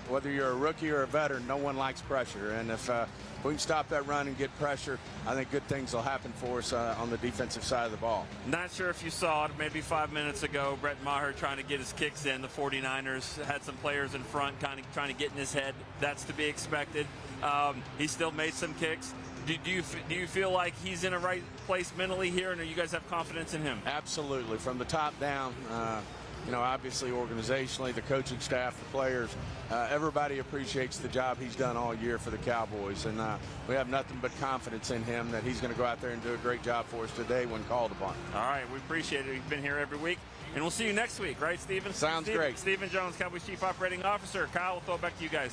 Whether you're a rookie or a veteran, no one likes pressure. And if we can stop that run and get pressure, I think good things will happen for us on the defensive side of the ball. Not sure if you saw it maybe 5 minutes ago, Brett Maher trying to get his kicks in. The 49ers had some players in front kind of trying to get in his head. That's to be expected. He still made some kicks. Do you feel like he's in a right place mentally here, and do you guys have confidence in him? Absolutely. From the top down, obviously organizationally, the coaching staff, the players, everybody appreciates the job he's done all year for the Cowboys. And we have nothing but confidence in him that he's going to go out there and do a great job for us today when called upon. All right, we appreciate it. He's been here every week. And we'll see you next week, right, Stephen? Sounds great. Stephen Jones, Cowboys Chief Operating Officer. Kyle, we'll throw it back to you guys.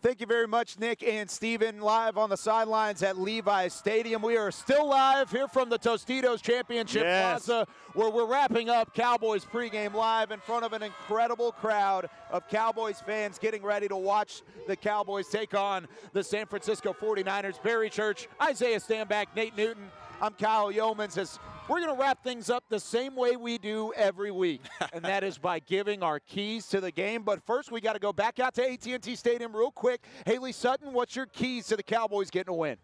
Thank you very much, Nick and Steven, live on the sidelines at Levi's Stadium. We are still live here from the Tostitos Championship Plaza, where we're wrapping up Cowboys pregame live in front of an incredible crowd of Cowboys fans getting ready to watch the Cowboys take on the San Francisco 49ers. Barry Church, Isaiah Stanback, Nate Newton. I'm Kyle Yeomans. As we're going to wrap things up the same way we do every week, and that is by giving our keys to the game. But first, we got to go back out to AT&T Stadium real quick. Haley Sutton, what's your keys to the Cowboys getting a win?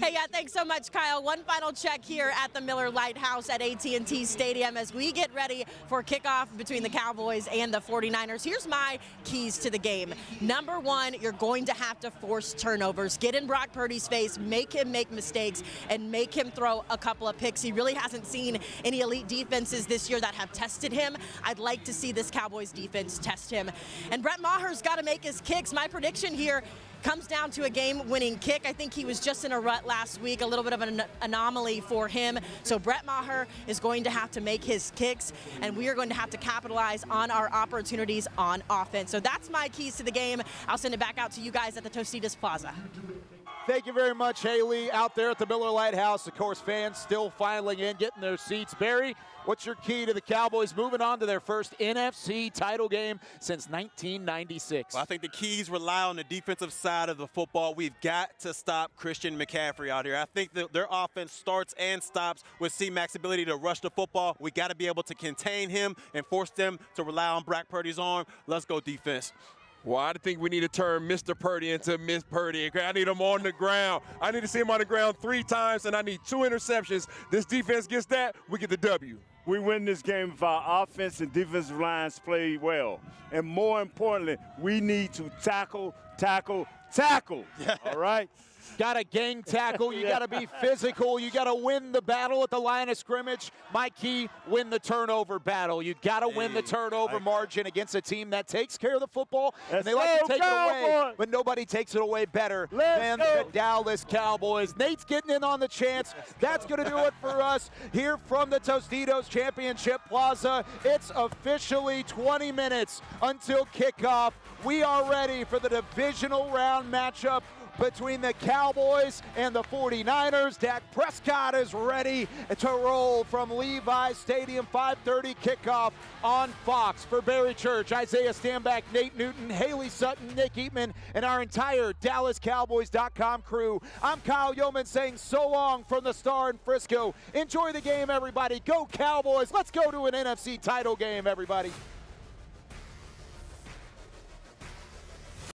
Hey, yeah, thanks so much, Kyle. One final check here at the Miller Lite House at AT&T Stadium as we get ready for kickoff between the Cowboys and the 49ers. Here's my keys to the game. Number one, you're going to have to force turnovers. Get in Brock Purdy's face, make him make mistakes, and make him throw a couple of picks. He really hasn't seen any elite defenses this year that have tested him. I'd like to see this Cowboys defense test him. And Brett Maher's got to make his kicks. My prediction here comes down to a game-winning kick. I think he was just in a rut last week, a little bit of an anomaly for him. So Brett Maher is going to have to make his kicks, and we are going to have to capitalize on our opportunities on offense. So that's my keys to the game. I'll send it back out to you guys at the Tostitos Plaza. Thank you very much, Haley, out there at the Miller Lite House. Of course, fans still filing in, getting their seats. Barry, what's your key to the Cowboys moving on to their first NFC title game since 1996? Well, I think the keys rely on the defensive side of the football. We've got to stop Christian McCaffrey out here. I think that their offense starts and stops with C-Mac's ability to rush the football. We got to be able to contain him and force them to rely on Brock Purdy's arm. Let's go defense. Well, I think we need to turn Mr. Purdy into Miss Purdy. I need him on the ground. I need to see him on the ground 3 times, and I need 2 interceptions. This defense gets that, we get the W. We win this game if our offense and defensive lines play well. And more importantly, we need to tackle. All right? Got to gang tackle. You got to be physical. You got to win the battle at the line of scrimmage. My key, win the turnover battle. You got to win the turnover margin against a team that takes care of the football. And they like to take it away, but nobody takes it away better than the Dallas Cowboys. Nate's getting in on the chance. That's going to do it for us here from the Tostitos Championship Plaza. It's officially 20 minutes until kickoff. We are ready for the divisional round matchup between the Cowboys and the 49ers. Dak Prescott is ready to roll from Levi's Stadium. 5:30 kickoff on Fox. For Barry Church, Isaiah Stanback, Nate Newton, Haley Sutton, Nick Eatman, and our entire DallasCowboys.com crew, I'm Kyle Yeoman saying so long from the Star in Frisco. Enjoy the game, everybody. Go Cowboys. Let's go to an NFC title game, everybody.